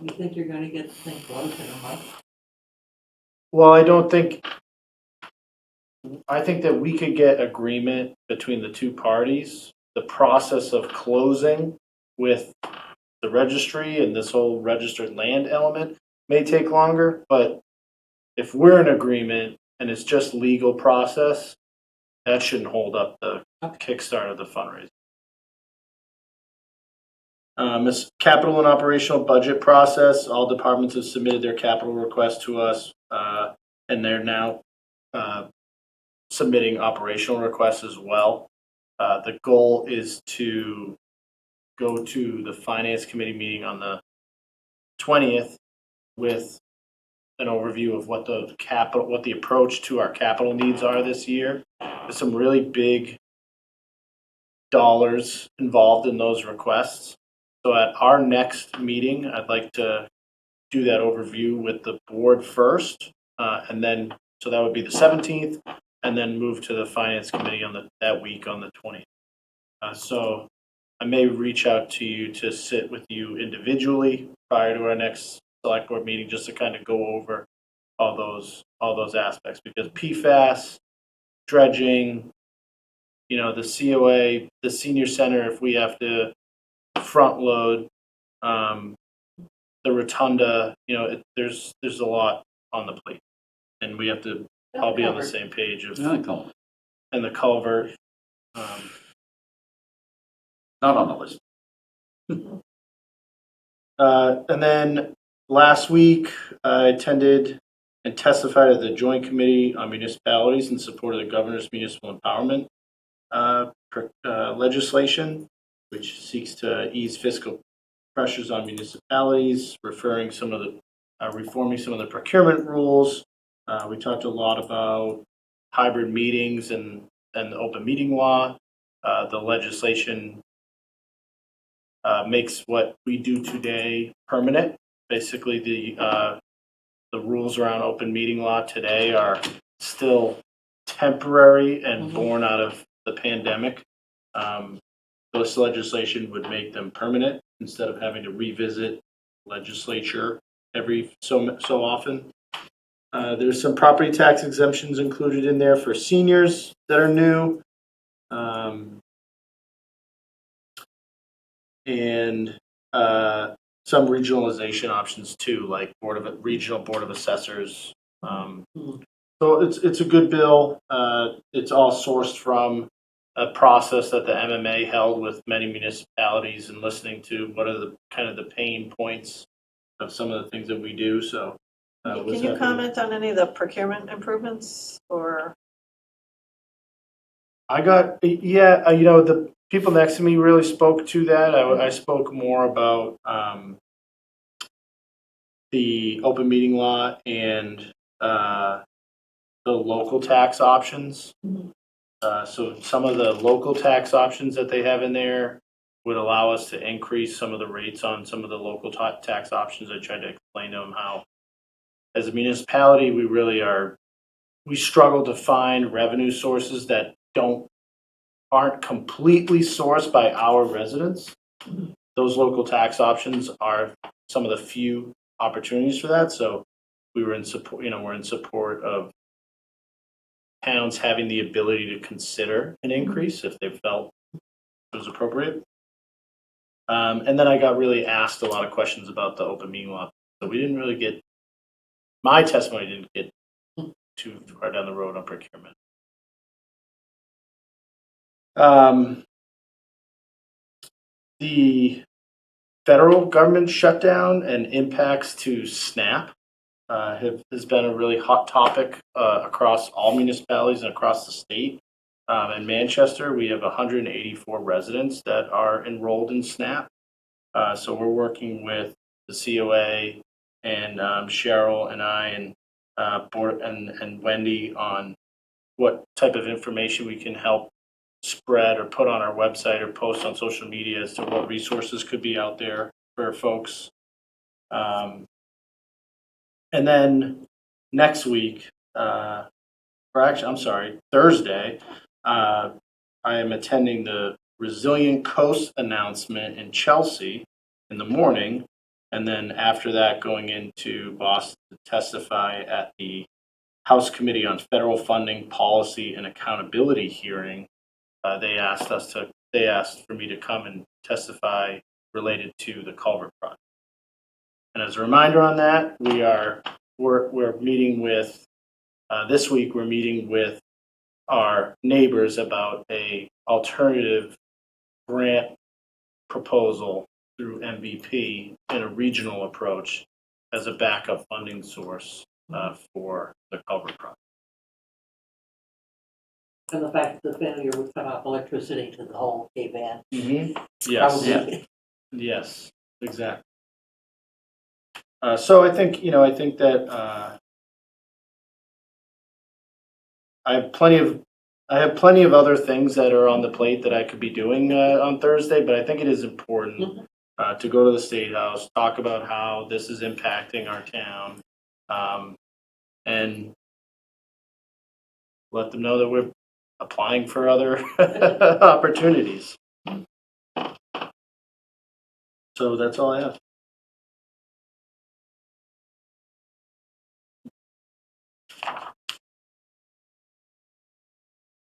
You think you're going to get the thing closed in a month? Well, I think that we could get agreement between the two parties. The process of closing with the registry and this whole registered land element may take longer, but if we're in agreement and it's just legal process, that shouldn't hold up the kickstart of the fundraising. This capital and operational budget process, all departments have submitted their capital requests to us, and they're now submitting operational requests as well. The goal is to go to the finance committee meeting on the 20th with an overview of what the approach to our capital needs are this year. There's some really big dollars involved in those requests. So at our next meeting, I'd like to do that overview with the board first, and then, so that would be the 17th, and then move to the finance committee that week on the 20th. So I may reach out to you to sit with you individually prior to our next select board meeting, just to kind of go over all those aspects, because PFAS, dredging, the COA, the senior center, if we have to front load, the rotunda, there's a lot on the plate, and we have to all be on the same page of, Yeah, cool. and the culvert. Not on the list. And then last week, I attended and testified at the Joint Committee on Municipalities in support of the Governor's Municipal Empowerment legislation, which seeks to ease fiscal pressures on municipalities, reforming some of the procurement rules. We talked a lot about hybrid meetings and the open meeting law. The legislation makes what we do today permanent. Basically, the rules around open meeting law today are still temporary and born out of the pandemic. This legislation would make them permanent instead of having to revisit legislature every so often. There's some property tax exemptions included in there for seniors that are new. And some regionalization options too, like regional board of assessors. So it's a good bill. It's all sourced from a process that the MMA held with many municipalities and listening to what are the kind of the pain points of some of the things that we do. So Can you comment on any of the procurement improvements or? The people next to me really spoke to that. I spoke more about the open meeting law and the local tax options. So some of the local tax options that they have in there would allow us to increase some of the rates on some of the local tax options. I tried to explain to them how, as a municipality, we struggle to find revenue sources that aren't completely sourced by our residents. Those local tax options are some of the few opportunities for that. So we're in support of towns having the ability to consider an increase if they felt it was appropriate. And then I got really asked a lot of questions about the open meeting law. So my testimony didn't get too far down the road on procurement. The federal government shutdown and impacts to SNAP has been a really hot topic across all municipalities and across the state. In Manchester, we have 184 residents that are enrolled in SNAP. So we're working with the COA and Cheryl and I and Wendy on what type of information we can help spread or put on our website or post on social media as to what resources could be out there for folks. And then next week, Thursday, I am attending the Resilient Coast announcement in Chelsea in the morning, and then after that going into Boston to testify at the House Committee on Federal Funding, Policy, and Accountability hearing. They asked for me to come and testify related to the culvert project. And as a reminder on that, we're meeting with this week. We're meeting with our neighbors about a alternative grant proposal through MVP and a regional approach as a backup funding source for the culvert project. And the fact that the failure would cut off electricity to the whole Cape Ann. Yes. Probably. Yes, exactly. So I think that I have plenty of other things that are on the plate that I could be doing on Thursday, but I think it is important to go to the State House, talk about how this is impacting our town, and let them know that we're applying for other opportunities. So that's all I have. Is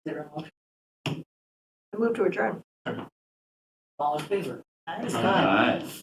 there a motion? I move to adjourn. All in favor? Aye. Aye. Aye.